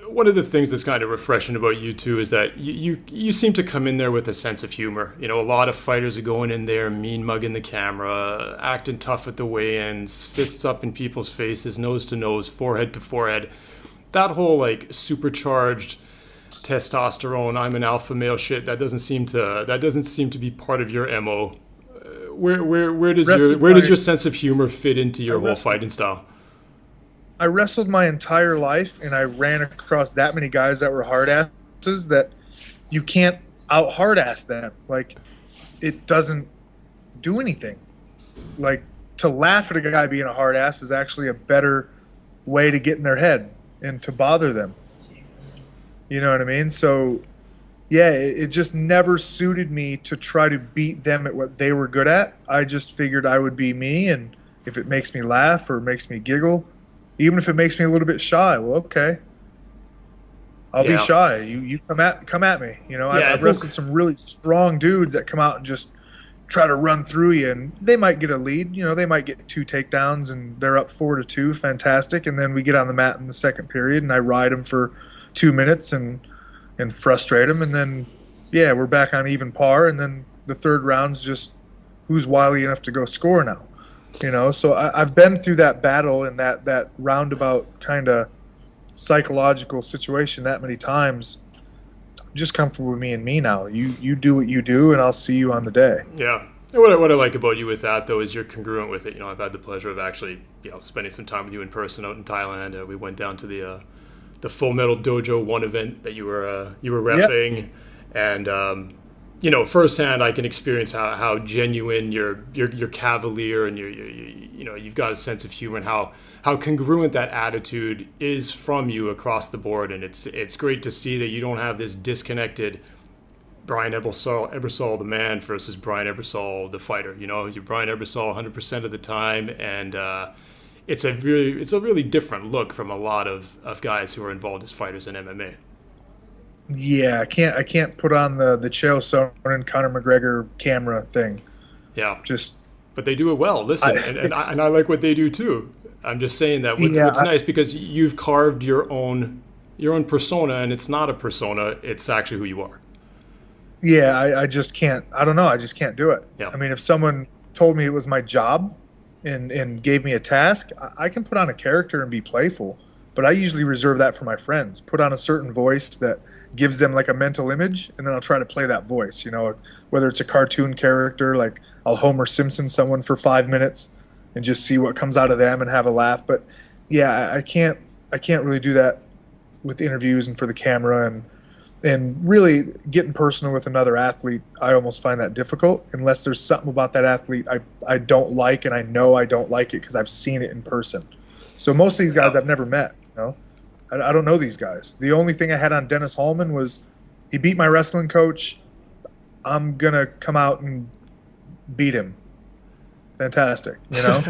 Speaker 4: One of the things that's kind of refreshing about you too is that you seem to come in there with a sense of humor. A lot of fighters are going in there mean mugging the camera, acting tough at the weigh-ins, fists up in people's faces, nose to nose, forehead to forehead. That whole like supercharged testosterone, I'm an alpha male shit, that doesn't seem to be part of your MO. Where does your sense of humor fit into your whole fighting style?
Speaker 5: I wrestled my entire life, and I ran across that many guys that were hard asses that you can't out hard ass them. Like, it doesn't do anything. Like, to laugh at a guy being a hard ass is actually a better way to get in their head and to bother them. You know what I mean? So, yeah, it just never suited me to try to beat them at what they were good at. I just figured I would be me, and if it makes me laugh or makes me giggle, even if it makes me a little bit shy, well, okay, I'll be shy. You come at me. I've wrestled some really strong dudes that come out and just try to run through you, and they might get a lead. You know, they might get 2 takedowns, and they're up 4-2. Fantastic. And then we get on the mat in the second period, and I ride them for 2 minutes and frustrate them. And then, yeah, we're back on even par. And then the third round's just who's wily enough to go score now. You know, so I've been through that battle and that roundabout kind of psychological situation that many times. I'm just comfortable with me and me now. You do what you do, and I'll see you on the day.
Speaker 4: Yeah. And what I like about you with that, though, is you're congruent with it. You know, I've had the pleasure of actually, spending some time with you in person out in Thailand. We went down to the Full Metal Dojo 1 event that you were reffing, and firsthand I can experience how genuine you're cavalier, and you've got a sense of humor, and how congruent that attitude is from you across the board. And it's great to see that you don't have this disconnected Brian Ebersole the man versus Brian Ebersole the fighter. You know, you're Brian Ebersole 100% of the time, and it's a really different look from a lot of guys who are involved as fighters in MMA.
Speaker 5: Yeah, I can't put on the Chael Sonnen, Conor McGregor camera thing.
Speaker 4: Yeah, but they do it well. Listen, and I like what they do too. I'm just saying that what's nice, because you've carved your own persona, and it's not a persona; it's actually who you are.
Speaker 5: Yeah, I just can't. I don't know. I just can't do it.
Speaker 4: Yeah.
Speaker 5: I mean, if someone told me it was my job and gave me a task, I can put on a character and be playful. But I usually reserve that for my friends. Put on a certain voice that gives them like a mental image, and then I'll try to play that voice. You know, whether it's a cartoon character, like I'll Homer Simpson someone for 5 minutes and just see what comes out of them and have a laugh. But yeah, I can't really do that with interviews and for the camera, and really getting personal with another athlete. I almost find that difficult unless there's something about that athlete I don't like, and I know I don't like it because I've seen it in person. So most of these guys I've never met. You know, I don't know these guys. The only thing I had on Dennis Hallman was he beat my wrestling coach. I'm gonna come out and beat him. Fantastic, you know.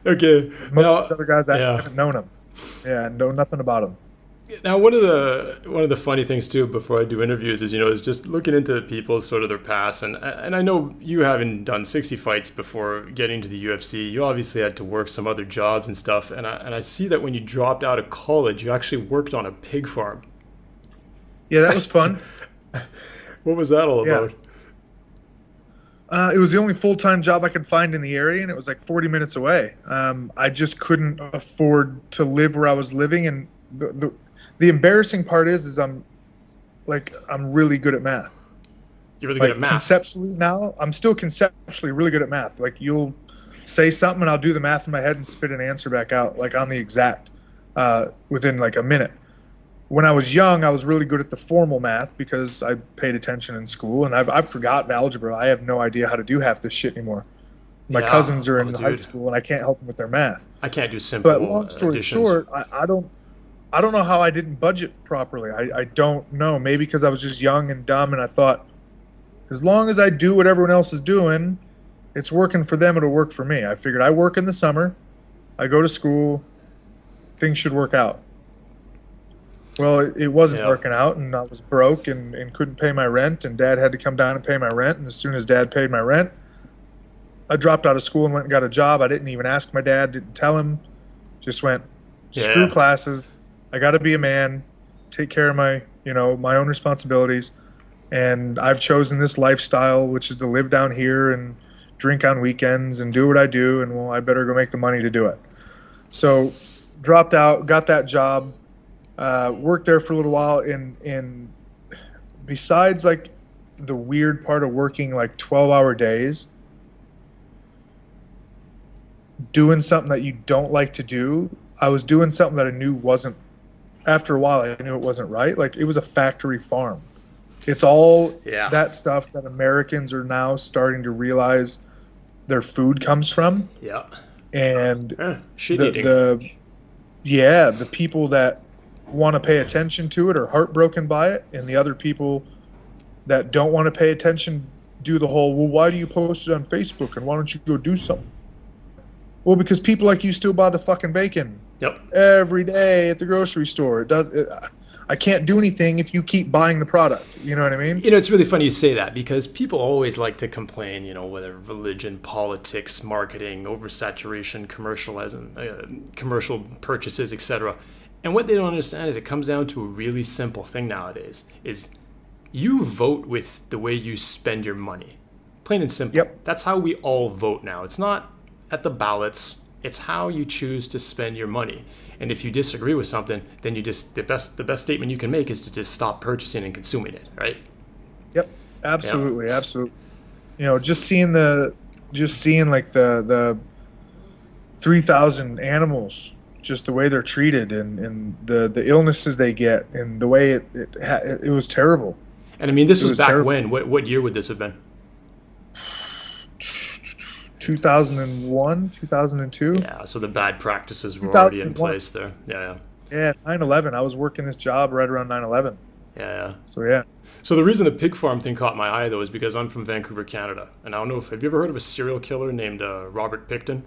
Speaker 4: Okay.
Speaker 5: Most of these other guys I haven't known them. Yeah, know nothing about them.
Speaker 4: Now, one of the funny things too, before I do interviews, is just looking into people's sort of their past, and I know you haven't done 60 fights before getting to the UFC. You obviously had to work some other jobs and stuff, and I see that when you dropped out of college, you actually worked on a pig farm.
Speaker 5: Yeah, that was fun.
Speaker 4: What was that all about?
Speaker 5: It was the only full-time job I could find in the area, and it was like 40 minutes away. I just couldn't afford to live where I was living, and the embarrassing part is I'm really good at math.
Speaker 4: You're really good at math.
Speaker 5: Conceptually now, I'm still conceptually really good at math. Like, you'll say something and I'll do the math in my head and spit an answer back out, like on the exact, within like a minute. When I was young, I was really good at the formal math because I paid attention in school, and I've forgotten algebra. I have no idea how to do half this shit anymore. My cousins are in high school, and I can't help them with their math.
Speaker 4: I can't do simple
Speaker 5: But long story short, I don't know how I didn't budget properly. I don't know. Maybe because I was just young and dumb, and I thought, as long as I do what everyone else is doing, it's working for them, it'll work for me. I figured I work in the summer, I go to school, things should work out. Well, it wasn't working out, and I was broke and couldn't pay my rent, and Dad had to come down and pay my rent. And as soon as Dad paid my rent, I dropped out of school and went and got a job. I didn't even ask my dad, didn't tell him, just went, screw classes. I got to be a man, take care of my own responsibilities. And I've chosen this lifestyle, which is to live down here and drink on weekends and do what I do. And well, I better go make the money to do it. So dropped out, got that job, worked there for a little while. And besides like the weird part of working like 12-hour days, doing something that you don't like to do, I was doing something that I knew wasn't, after a while, I knew it wasn't right. Like, it was a factory farm. It's all that stuff that Americans are now starting to realize their food comes from. Yeah. And the people that want to pay attention to it are heartbroken by it, and the other people that don't want to pay attention do the whole, well, why do you post it on Facebook, and why don't you go do something? Well, because people like you still buy the fucking bacon. Yep. Every day at the grocery store. I can't do anything if you keep buying the product. You know what I mean?
Speaker 4: You know, it's really funny you say that because people always like to complain, you know, whether religion, politics, marketing, oversaturation, commercial purchases, etc. And what they don't understand is it comes down to a really simple thing nowadays is you vote with the way you spend your money. Plain and simple.
Speaker 5: Yep.
Speaker 4: That's how we all vote now. It's not at the ballots. It's how you choose to spend your money. And if you disagree with something, then you just the best statement you can make is to just stop purchasing and consuming it, right?
Speaker 5: Yep. Absolutely, absolutely. You know, just seeing like the 3,000 animals, just the way they're treated and the illnesses they get and the way it was terrible.
Speaker 4: And I mean, this was back
Speaker 5: terrible.
Speaker 4: when? What year would this have been?
Speaker 5: 2001, 2002.
Speaker 4: Yeah, so the bad practices were already in place there. Yeah.
Speaker 5: Yeah, 9/11. I was working this job right around 9/11.
Speaker 4: Yeah.
Speaker 5: So yeah.
Speaker 4: So the reason the pig farm thing caught my eye though is because I'm from Vancouver, Canada, and I don't know if have you ever heard of a serial killer named Robert Pickton?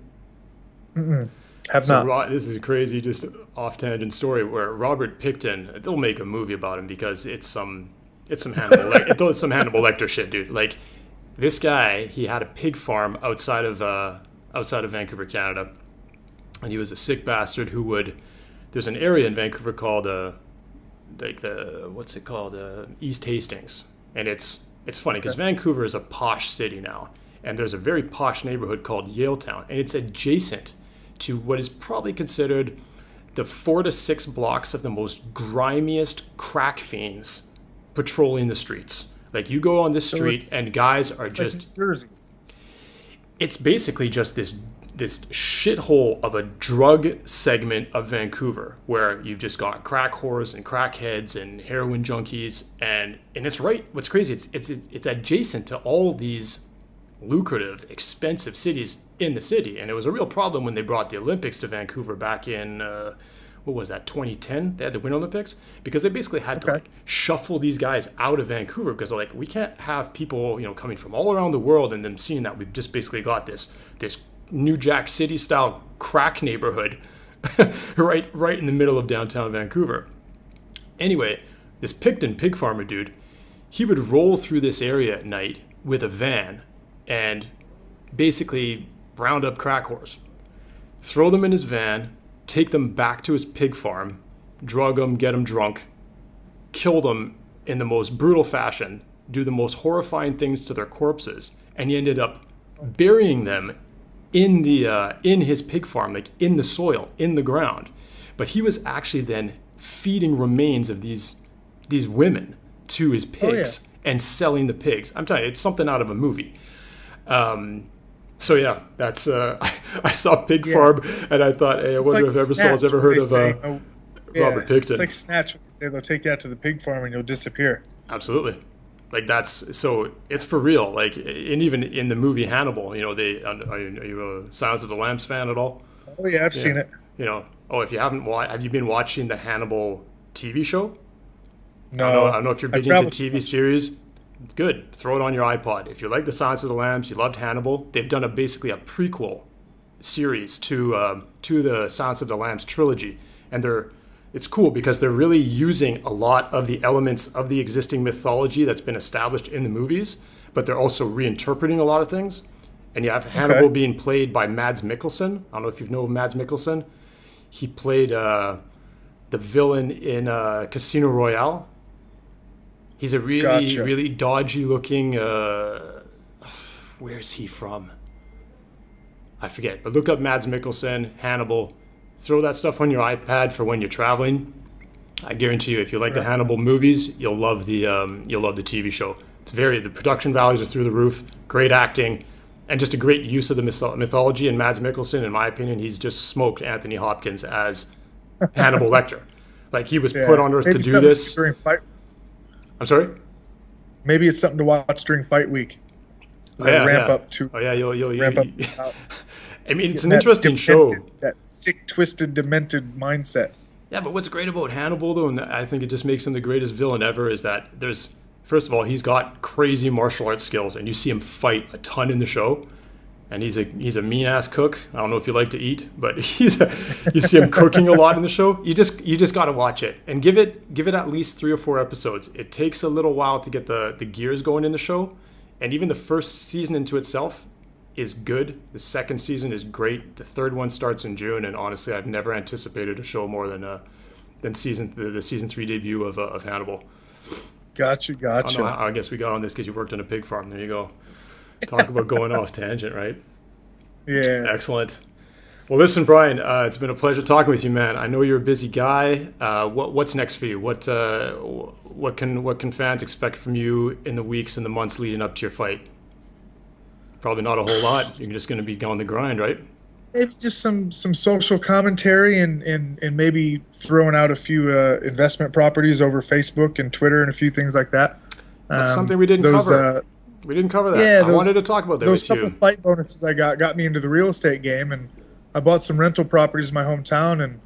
Speaker 5: Have not.
Speaker 4: This is a crazy, just off tangent story where Robert Pickton. They'll make a movie about him because it's some Hannibal it's some Hannibal Lecter shit, dude. Like this guy, he had a pig farm outside of Vancouver, Canada, and he was a sick bastard who would. There's an area in Vancouver called East Hastings, and it's funny because Vancouver is a posh city now, and there's a very posh neighborhood called Yaletown, and it's adjacent to what is probably considered the 4 to 6 blocks of the most grimiest crack fiends patrolling the streets. Like you go on this street and guys are just
Speaker 5: like New Jersey.
Speaker 4: It's basically just this shithole of a drug segment of Vancouver where you've just got crack whores and crackheads and heroin junkies and it's right. What's crazy? It's adjacent to all these lucrative, expensive cities in the city, and it was a real problem when they brought the Olympics to Vancouver back in. What was that, 2010? They had the Winter Olympics because they basically had to like shuffle these guys out of Vancouver because they're like, we can't have people, you know, coming from all around the world and them seeing that we've just basically got this New Jack City style crack neighborhood right in the middle of downtown Vancouver. Anyway, this Pickton pig farmer dude, he would roll through this area at night with a van and basically round up crack whores, throw them in his van, take them back to his pig farm, drug them, get them drunk, kill them in the most brutal fashion, do the most horrifying things to their corpses, and he ended up burying them in his pig farm, like in the soil, in the ground. But he was actually then feeding remains of these women to his pigs and selling the pigs. I'm telling you, it's something out of a movie. So yeah, that's I saw Pig Farm and I thought, hey, I wonder if Ebersole's ever heard of Robert Pickton.
Speaker 5: It's like Snatch. They say they'll take you out to the pig farm and you'll disappear.
Speaker 4: Absolutely. Like it's for real. Like, and even in the movie Hannibal, you know, are you a Silence of the Lambs fan at all?
Speaker 5: Oh yeah, I've seen it.
Speaker 4: You know, if you haven't have you been watching the Hannibal TV show?
Speaker 5: No.
Speaker 4: I don't know if you're big into TV series. Good. Throw it on your iPod. If you like the Silence of the Lambs, you loved Hannibal. They've done basically a prequel series to the Silence of the Lambs trilogy, and it's cool because they're really using a lot of the elements of the existing mythology that's been established in the movies, but they're also reinterpreting a lot of things. And you have Hannibal being played by Mads Mikkelsen. I don't know if you know Mads Mikkelsen. He played the villain in Casino Royale. He's a really dodgy looking. Where's he from? I forget. But look up Mads Mikkelsen, Hannibal. Throw that stuff on your iPad for when you're traveling. I guarantee you, if you like the Hannibal movies, you'll love the TV show. The production values are through the roof. Great acting, and just a great use of the mythology. And Mads Mikkelsen, in my opinion, he's just smoked Anthony Hopkins as Hannibal Lecter. Like he was put on earth to do this. I'm sorry?
Speaker 5: Maybe it's something to watch during fight week. Up to.
Speaker 4: Oh yeah, you'll
Speaker 5: ramp up.
Speaker 4: I mean, it's an interesting show.
Speaker 5: That sick, twisted, demented mindset.
Speaker 4: Yeah, but what's great about Hannibal, though, and I think it just makes him the greatest villain ever, is that first of all, he's got crazy martial arts skills, and you see him fight a ton in the show. and he's a mean ass cook. I don't know if you like to eat, but you see him cooking a lot in the show. You just got to watch it and give it at least 3 or 4 episodes. It takes a little while to get the gears going in the show, and even the first season into itself is good. The second season is great. The third one starts in June, and honestly, I've never anticipated a show more than the season 3 debut of Hannibal.
Speaker 5: Gotcha.
Speaker 4: I guess we got on this because you worked on a pig farm. There you go. Talk about going off tangent, right?
Speaker 5: Yeah.
Speaker 4: Excellent. Well, listen, Brian, it's been a pleasure talking with you, man. I know you're a busy guy. What's next for you? What can fans expect from you in the weeks and the months leading up to your fight? Probably not a whole lot. You're just going to be on the grind, right?
Speaker 5: Maybe just some social commentary and maybe throwing out a few investment properties over Facebook and Twitter and a few things like that.
Speaker 4: That's something we didn't cover. We didn't cover that. Yeah, I wanted to talk about that with you.
Speaker 5: Those couple fight bonuses I got me into the real estate game, and I bought some rental properties in my hometown, and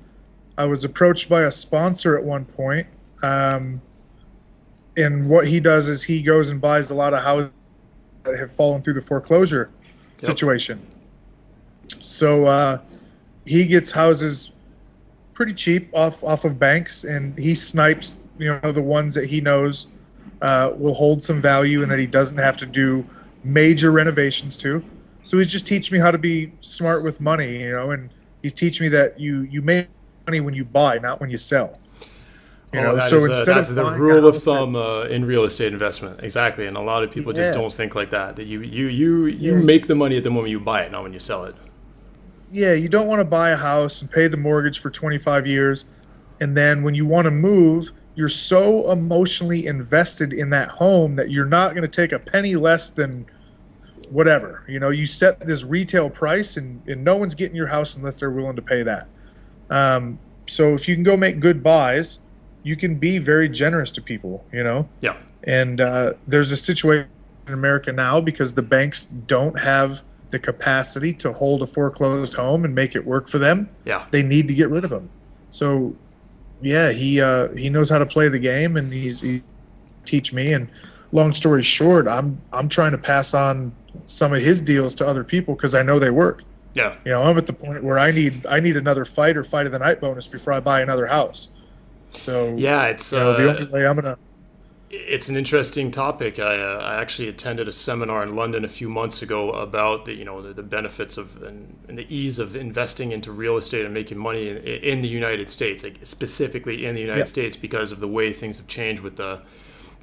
Speaker 5: I was approached by a sponsor at one point. And what he does is he goes and buys a lot of houses that have fallen through the foreclosure situation. So he gets houses pretty cheap off of banks, and he snipes the ones that he knows will hold some value and that he doesn't have to do major renovations to. So he's just teaching me how to be smart with money, and he's teaching me that you make money when you buy, not when you sell.
Speaker 4: That's the rule of thumb in real estate investment. Exactly. And a lot of people just don't think like that. That you make the money at the moment you buy it, not when you sell it.
Speaker 5: Yeah, you don't want to buy a house and pay the mortgage for 25 years, and then when you want to move, you're so emotionally invested in that home that you're not going to take a penny less than whatever. You set this retail price, and no one's getting your house unless they're willing to pay that. So if you can go make good buys, you can be very generous to people,
Speaker 4: Yeah.
Speaker 5: And there's a situation in America now because the banks don't have the capacity to hold a foreclosed home and make it work for them.
Speaker 4: Yeah.
Speaker 5: They need to get rid of them. So yeah, he knows how to play the game, and he teach me. And long story short, I'm trying to pass on some of his deals to other people because I know they work.
Speaker 4: Yeah.
Speaker 5: I'm at the point where I need another fight or fight of the night bonus before I buy another house. So
Speaker 4: yeah, it's
Speaker 5: the only way I'm gonna.
Speaker 4: It's an interesting topic. I actually attended a seminar in London a few months ago about the benefits of and the ease of investing into real estate and making money in the United States, like specifically in the United States, because of the way things have changed with the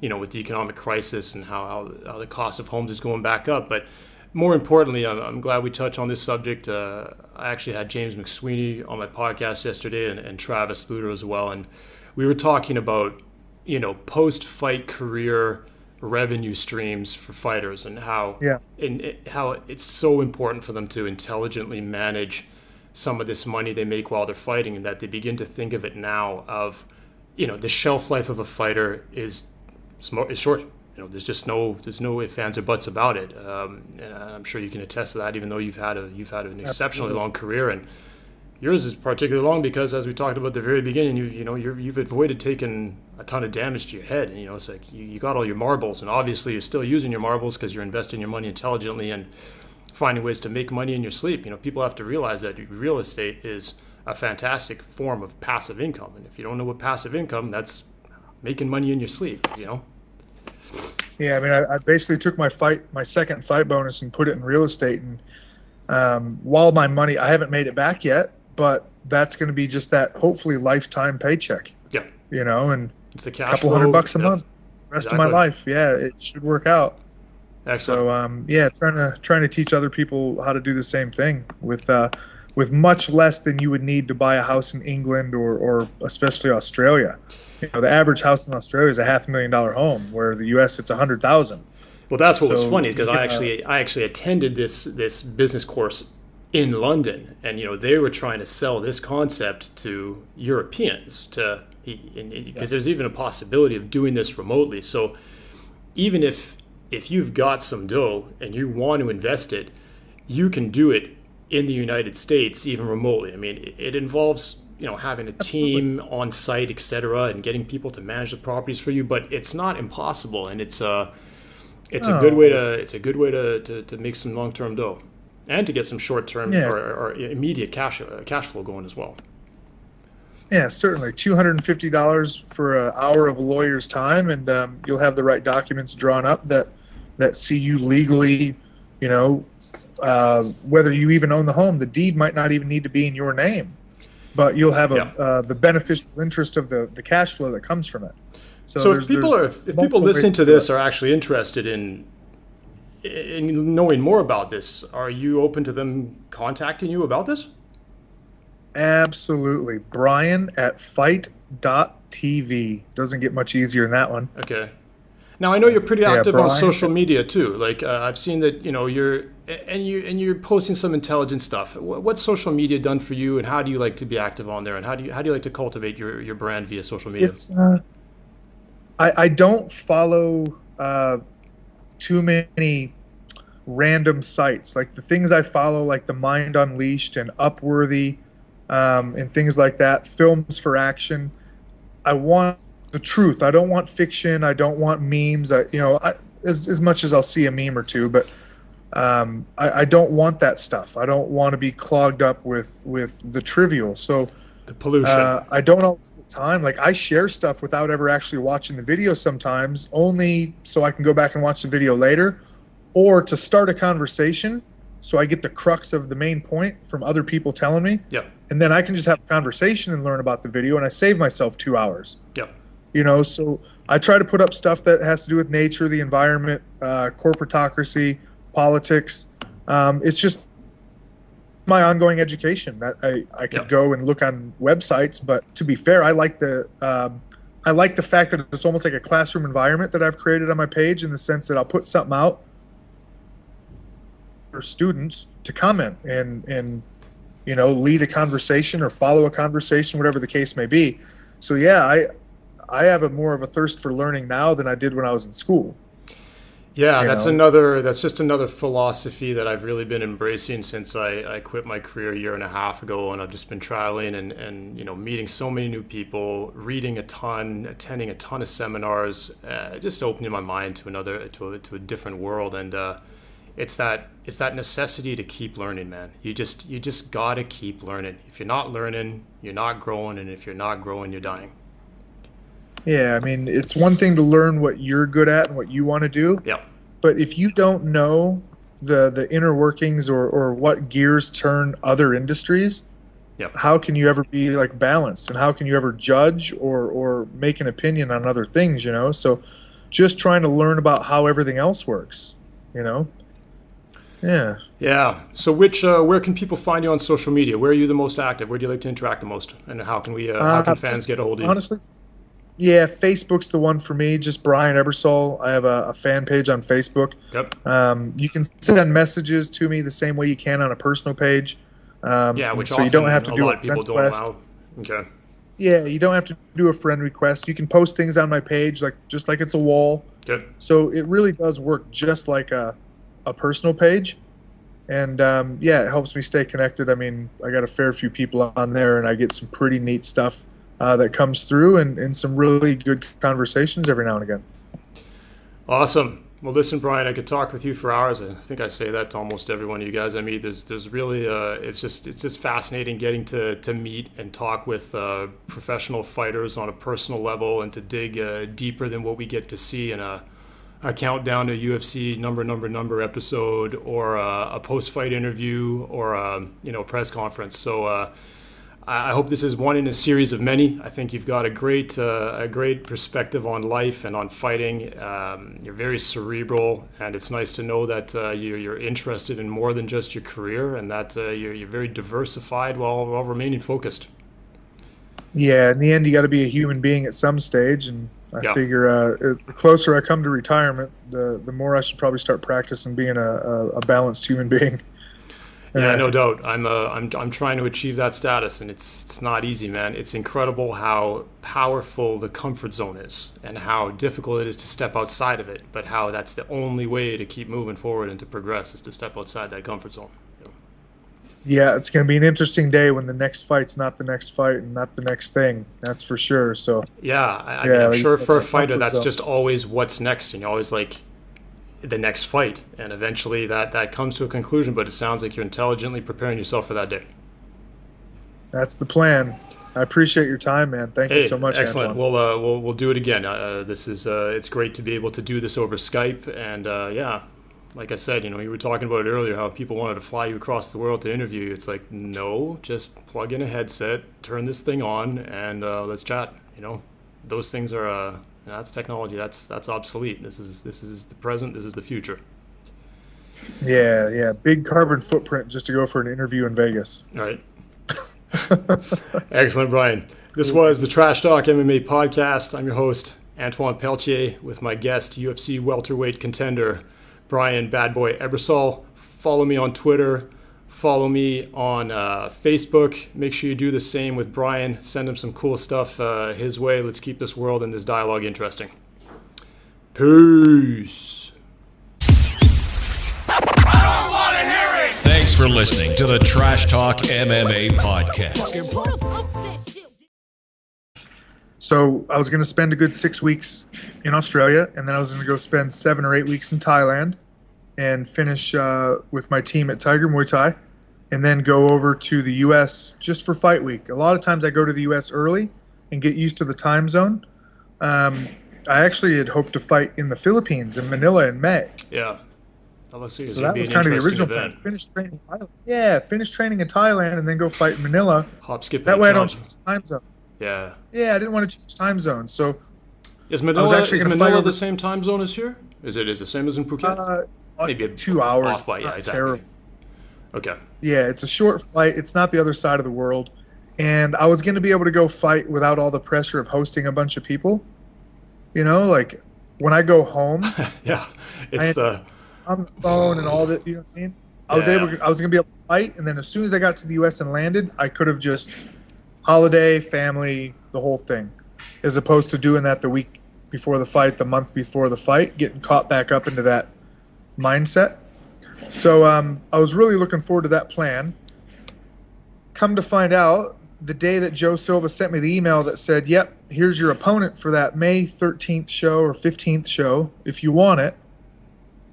Speaker 4: economic crisis and how the cost of homes is going back up. But more importantly, I'm glad we touched on this subject. I actually had James McSweeney on my podcast yesterday and Travis Luter as well, and we were talking about post-fight career revenue streams for fighters and how how it's so important for them to intelligently manage some of this money they make while they're fighting, and that they begin to think of it now of the shelf life of a fighter is short. There's no ifs, ands, or buts about it. And I'm sure you can attest to that, even though you've had an exceptionally long career, and yours is particularly long because, as we talked about at the very beginning, you've avoided taking a ton of damage to your head. And, it's like you got all your marbles, and obviously you're still using your marbles because you're investing your money intelligently and finding ways to make money in your sleep. People have to realize that real estate is a fantastic form of passive income, and if you don't know what passive income, that's making money in your sleep.
Speaker 5: Yeah, I mean, I basically took my second fight bonus and put it in real estate, and while my money, I haven't made it back yet, but that's going to be just that hopefully lifetime paycheck.
Speaker 4: Yeah.
Speaker 5: And
Speaker 4: it's the cash
Speaker 5: couple
Speaker 4: flow,
Speaker 5: $100 a month, rest of my life. Yeah, it should work out.
Speaker 4: Excellent.
Speaker 5: So trying to teach other people how to do the same thing with much less than you would need to buy a house in England or especially Australia. The average house in Australia is a $500,000 home, where the U.S. it's $100,000.
Speaker 4: Well, that's what was funny, because I actually attended this business course in London, and they were trying to sell this concept to Europeans because there's even a possibility of doing this remotely. So even if you've got some dough and you want to invest it, you can do it in the United States even remotely. I mean, it involves having a team on site, etc., and getting people to manage the properties for you, but it's not impossible, and it's a good way to make some long-term dough. and to get some short-term or immediate cash flow going as well.
Speaker 5: Yeah, certainly. $250 for an hour of a lawyer's time, and you'll have the right documents drawn up that see you legally, whether you even own the home. The deed might not even need to be in your name, but you'll have the beneficial interest of the cash flow that comes from it.
Speaker 4: So if people listening to this are actually interested in knowing more about this, are you open to them contacting you about this?
Speaker 5: Absolutely. Brian at fight.tv. Doesn't get much easier than that one.
Speaker 4: Okay. Now I know you're pretty active on social media too. Like I've seen that you're posting some intelligent stuff. What's social media done for you, and how do you like to be active on there, and how do you like to cultivate your brand via social media?
Speaker 5: It's I don't follow too many random sites. Like the things I follow, like the Mind Unleashed and Upworthy, and things like that. Films for Action. I want the truth. I don't want fiction. I don't want memes. As much as I'll see a meme or two, but I don't want that stuff. I don't want to be clogged up with the trivial. So
Speaker 4: the pollution.
Speaker 5: I don't always have time. Like I share stuff without ever actually watching the video sometimes, only so I can go back and watch the video later, or to start a conversation so I get the crux of the main point from other people telling me.
Speaker 4: Yeah.
Speaker 5: And then I can just have a conversation and learn about the video, and I save myself 2 hours.
Speaker 4: Yeah.
Speaker 5: So I try to put up stuff that has to do with nature, the environment, corporatocracy, politics. It's just my ongoing education that I could go and look on websites, but to be fair, I like the fact that it's almost like a classroom environment that I've created on my page, in the sense that I'll put something out for students to comment and lead a conversation or follow a conversation, whatever the case may be. So yeah, I have more of a thirst for learning now than I did when I was in school.
Speaker 4: Yeah, that's just another philosophy that I've really been embracing since I quit my career a year and a half ago, and I've just been trialing and meeting so many new people, reading a ton, attending a ton of seminars, just opening my mind to a different world. And it's that necessity to keep learning, man. You just gotta keep learning. If you're not learning, you're not growing, and if you're not growing, you're dying.
Speaker 5: Yeah, I mean, it's one thing to learn what you're good at and what you want to do.
Speaker 4: Yeah.
Speaker 5: But if you don't know the inner workings or what gears turn other industries, how can you ever be like balanced, and how can you ever judge or make an opinion on other things, So just trying to learn about how everything else works, Yeah.
Speaker 4: Yeah. So where can people find you on social media? Where are you the most active? Where do you like to interact the most? And how can fans get a hold of you?
Speaker 5: Honestly, yeah, Facebook's the one for me. Just Brian Ebersole. I have a fan page on Facebook.
Speaker 4: Yep.
Speaker 5: You can send messages to me the same way you can on a personal page.
Speaker 4: Which
Speaker 5: so you don't have to do a
Speaker 4: lot of people
Speaker 5: friend request.
Speaker 4: Okay.
Speaker 5: Yeah, you don't have to do a friend request. You can post things on my page just like it's a wall.
Speaker 4: Good.
Speaker 5: So it really does work just like a personal page. And it helps me stay connected. I mean, I got a fair few people on there, and I get some pretty neat stuff that comes through, and some really good conversations every now and again.
Speaker 4: Awesome. Well, listen, Brian, I could talk with you for hours. I think I say that to almost every one of you guys I meet. There's really it's just fascinating getting to meet and talk with professional fighters on a personal level, and to dig deeper than what we get to see in a countdown to UFC number episode, or a post-fight interview, or a press conference. So I hope this is one in a series of many. I think you've got a great perspective on life and on fighting. You're very cerebral, and it's nice to know that you're interested in more than just your career, and that you're very diversified while remaining focused. Yeah, in the end, you got to be a human being at some stage, and I figure the closer I come to retirement, the more I should probably start practicing being a balanced human being. Yeah, no doubt. I'm trying to achieve that status, and it's not easy, man. It's incredible how powerful the comfort zone is, and how difficult it is to step outside of it, but how that's the only way to keep moving forward and to progress, is to step outside that comfort zone. Yeah, it's going to be an interesting day when the next fight's not the next fight and not the next thing. That's for sure. So yeah, I mean, I'm sure for a fighter that's just always what's next, and you're always like, the next fight, and eventually that comes to a conclusion. But it sounds like you're intelligently preparing yourself for that day.
Speaker 5: That's the plan. I appreciate your time, man. Thank you so much.
Speaker 4: Excellent.
Speaker 5: Antoine.
Speaker 4: We'll do it again. This is it's great to be able to do this over Skype, and like I said, you were talking about it earlier, how people wanted to fly you across the world to interview you. It's like, no, just plug in a headset, turn this thing on, and let's chat. Those things are that's technology. That's obsolete. This is the present. This is the future.
Speaker 5: Yeah. Big carbon footprint just to go for an interview in Vegas.
Speaker 4: All right. Excellent, Brian. This was the Trash Talk MMA podcast. I'm your host, Antoine Peltier, with my guest, UFC welterweight contender, Brian Bad Boy Ebersole. Follow me on Twitter. Follow me on Facebook. Make sure you do the same with Brian. Send him some cool stuff his way. Let's keep this world and this dialogue interesting. Peace.
Speaker 2: Thanks for listening to the Trash Talk MMA podcast.
Speaker 5: So I was going to spend a good 6 weeks in Australia, and then I was going to go spend 7 or 8 weeks in Thailand and finish with my team at Tiger Muay Thai, and then go over to the U.S. just for fight week. A lot of times I go to the U.S. early and get used to the time zone. I actually had hoped to fight in the Philippines, in Manila, in May.
Speaker 4: Yeah.
Speaker 5: So that was kind of the original plan. Finish training in Thailand. Yeah, finish training in Thailand and then go fight in Manila.
Speaker 4: Hop, skip,
Speaker 5: that way I don't change time zone.
Speaker 4: Yeah.
Speaker 5: Yeah, I didn't want to change time zone. So
Speaker 4: is Manila the same time zone as here? Is it the same as in Phuket?
Speaker 5: Maybe 2 hours.
Speaker 4: Off by, yeah, exactly.
Speaker 5: Terrible.
Speaker 4: Okay.
Speaker 5: Yeah, it's a short flight. It's not the other side of the world. And I was going to be able to go fight without all the pressure of hosting a bunch of people. Like when I go home.
Speaker 4: Yeah,
Speaker 5: on the phone and all that, you know what I mean? I was going to be able to fight, and then as soon as I got to the U.S. and landed, I could have just holiday, family, the whole thing, as opposed to doing that the week before the fight, the month before the fight, getting caught back up into that mindset. So I was really looking forward to that plan. Come to find out, the day that Joe Silva sent me the email that said, yep, here's your opponent for that May 13th show or 15th show, if you want it,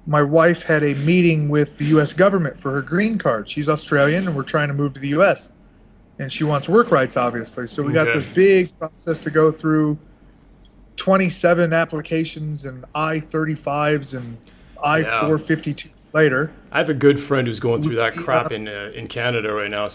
Speaker 5: my wife had a meeting with the U.S. government for her green card. She's Australian, and we're trying to move to the U.S. And she wants work rights, obviously. So we got this big process to go through, 27 applications and I-35s and I-452 later.
Speaker 4: I have a good friend who's going through that crap in Canada right now.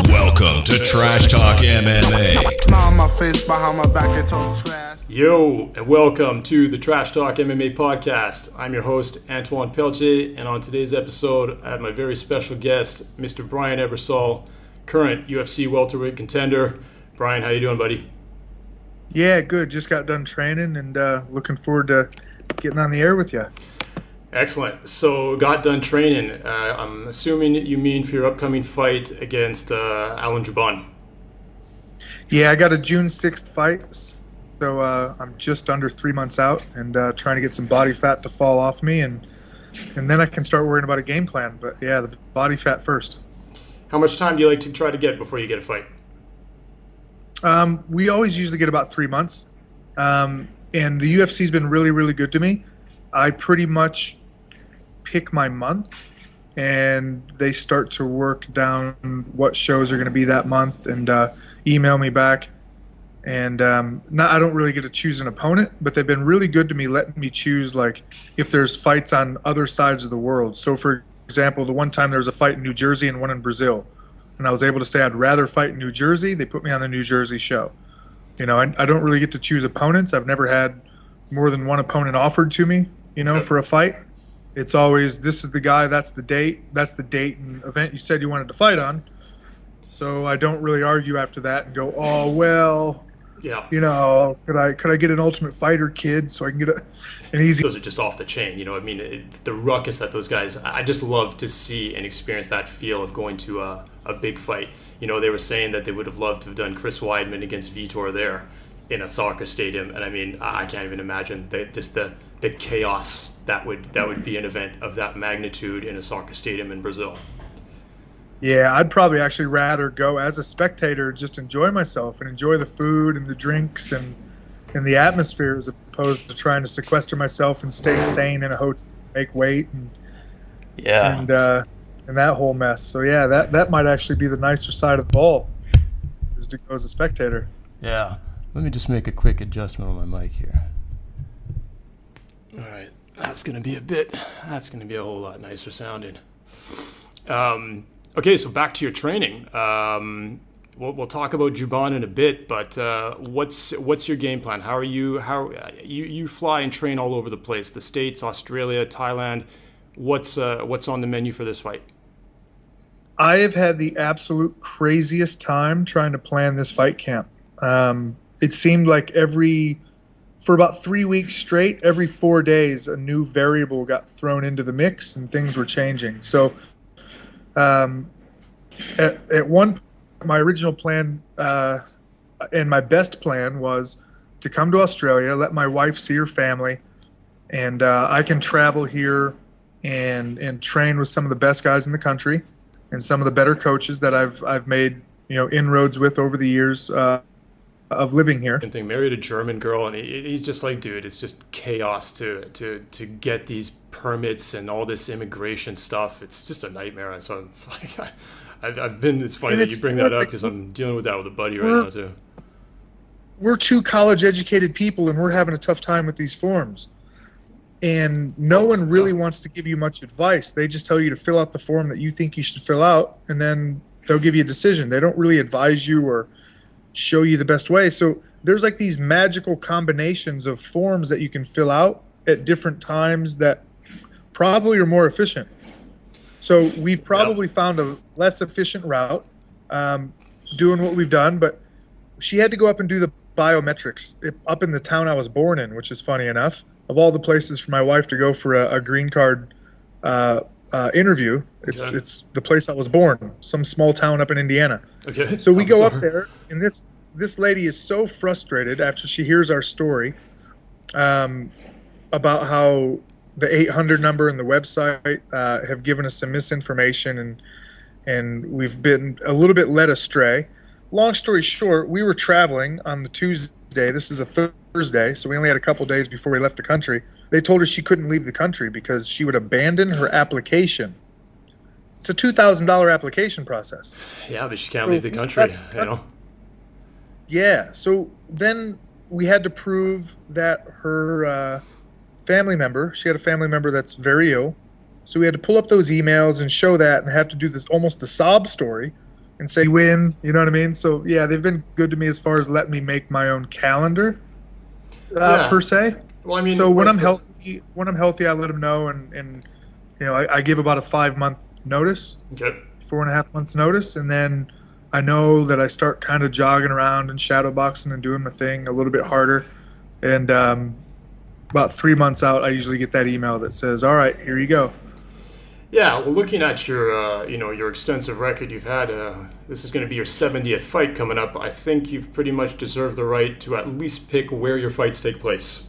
Speaker 2: Welcome to Trash Talk MMA.
Speaker 3: Smile on my face, behind my back, and talk trash.
Speaker 4: Yo, and welcome to the Trash Talk MMA podcast. I'm your host, Antoine Peltier, and on today's episode, I have my very special guest, Mr. Brian Ebersole, current UFC welterweight contender. Brian, how you doing, buddy?
Speaker 5: Yeah, good. Just got done training and looking forward to getting on the air with you.
Speaker 4: Excellent. So, got done training. I'm assuming you mean for your upcoming fight against Alan Jabban. Yeah,
Speaker 5: I got a June 6th fight, so I'm just under 3 months out and trying to get some body fat to fall off me, and then I can start worrying about a game plan. But yeah, the body fat first.
Speaker 4: How much time do you like to try to get before you get a fight?
Speaker 5: We always usually get about 3 months, and the UFC's been really, really good to me. I pretty much pick my month, and they start to work down what shows are going to be that month and email me back. And I don't really get to choose an opponent, but they've been really good to me, letting me choose, like, if there's fights on other sides of the world. So, for example, the one time there was a fight in New Jersey and one in Brazil, and I was able to say I'd rather fight in New Jersey. They put me on the New Jersey show. I don't really get to choose opponents. I've never had more than one opponent offered to me, for a fight. It's always, this is the guy, that's the date and event you said you wanted to fight on. So I don't really argue after that and go, oh, well,
Speaker 4: yeah,
Speaker 5: could I get an Ultimate Fighter kid so I can get an easy.
Speaker 4: Those are just off the chain, the ruckus that those guys, I just love to see and experience that feel of going to a big fight. They were saying that they would have loved to have done Chris Weidman against Vitor there in a soccer stadium, and I can't even imagine the chaos that would be an event of that magnitude in a soccer stadium in Brazil.
Speaker 5: Yeah, I'd probably actually rather go as a spectator, just enjoy myself and enjoy the food and the drinks and the atmosphere as opposed to trying to sequester myself and stay sane in a hotel, make weight, and that whole mess. So yeah, that might actually be the nicer side of the ball, is to go as a spectator.
Speaker 4: Yeah. Let me just make a quick adjustment on my mic here. All right. That's going to be a whole lot nicer sounding. Okay, so back to your training. We'll talk about Juban in a bit, but what's your game plan? How you fly and train all over the place? The States, Australia, Thailand. What's on the menu for this fight?
Speaker 5: I have had the absolute craziest time trying to plan this fight camp. It seemed like for about 3 weeks straight, every 4 days, a new variable got thrown into the mix and things were changing. So at one point, my original plan and my best plan was to come to Australia, let my wife see her family, and I can travel here and train with some of the best guys in the country and some of the better coaches that I've made inroads with over the years of living here.
Speaker 4: Same thing, married a German girl, and he's just like, dude, it's just chaos to get these permits and all this immigration stuff. It's just a nightmare. So it's funny that you bring that up because I'm dealing with that with a buddy right now too.
Speaker 5: We're two college educated people and we're having a tough time with these forms. And no one really wants to give you much advice. They just tell you to fill out the form that you think you should fill out, and then they'll give you a decision. They don't really advise you or show you the best way. So there's like these magical combinations of forms that you can fill out at different times that probably are more efficient. So we've probably found a less efficient route doing what we've done, but she had to go up and do the biometrics up in the town I was born in, which is funny enough. Of all the places for my wife to go for a green card interview, it's the place I was born, some small town up in Indiana.
Speaker 4: Okay.
Speaker 5: So we go up there, and this lady is so frustrated after she hears our story about how the 800 number and the website have given us some misinformation, and we've been a little bit led astray. Long story short, we were traveling on the Tuesday. This is a Thursday, so we only had a couple days before we left the country. They told her she couldn't leave the country because she would abandon her application. It's a $2,000 application process.
Speaker 4: Yeah, but she can't leave the country,
Speaker 5: Yeah, so then we had to prove that her family member, she had a family member that's very ill, so we had to pull up those emails and show that and have to do this almost the sob story and say win, you know what I mean? So yeah, they've been good to me as far as letting me make my own calendar per se.
Speaker 4: Well, I mean,
Speaker 5: so when I'm healthy, I let them know, and I give about a 5-month notice, 4.5 months notice, and then I know that I start kind of jogging around and shadow boxing and doing my thing a little bit harder, and about 3 months out, I usually get that email that says, "All right, here you go."
Speaker 4: Yeah, well, looking at your your extensive record you've had, this is going to be your 70th fight coming up. I think you've pretty much deserved the right to at least pick where your fights take place.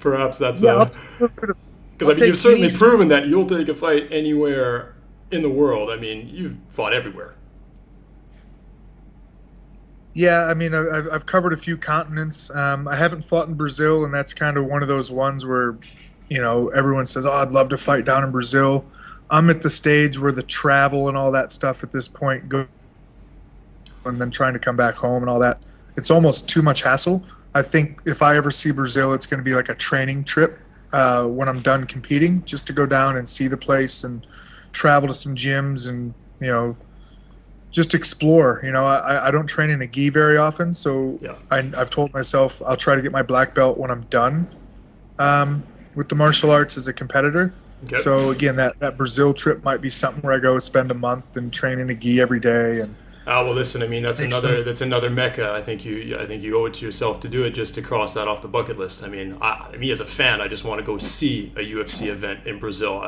Speaker 4: Perhaps that's because you've certainly proven that you'll take a fight anywhere in the world. I mean, you've fought everywhere.
Speaker 5: Yeah, I mean, I've covered a few continents. I haven't fought in Brazil, and that's kind of one of those ones where everyone says, "Oh, I'd love to fight down in Brazil." I'm at the stage where the travel and all that stuff at this point go, and then trying to come back home and all that, it's almost too much hassle. I think if I ever see Brazil, it's going to be like a training trip when I'm done competing, just to go down and see the place and travel to some gyms and just explore. I don't train in a gi very often, so I've told myself I'll try to get my black belt when I'm done with the martial arts as a competitor. Okay. So again, that Brazil trip might be something where I go spend a month and train in a gi every day. And
Speaker 4: well, listen, I mean that's another mecca. I think you owe it to yourself to do it, just to cross that off the bucket list. I mean, me as a fan, I just want to go see a UFC event in Brazil.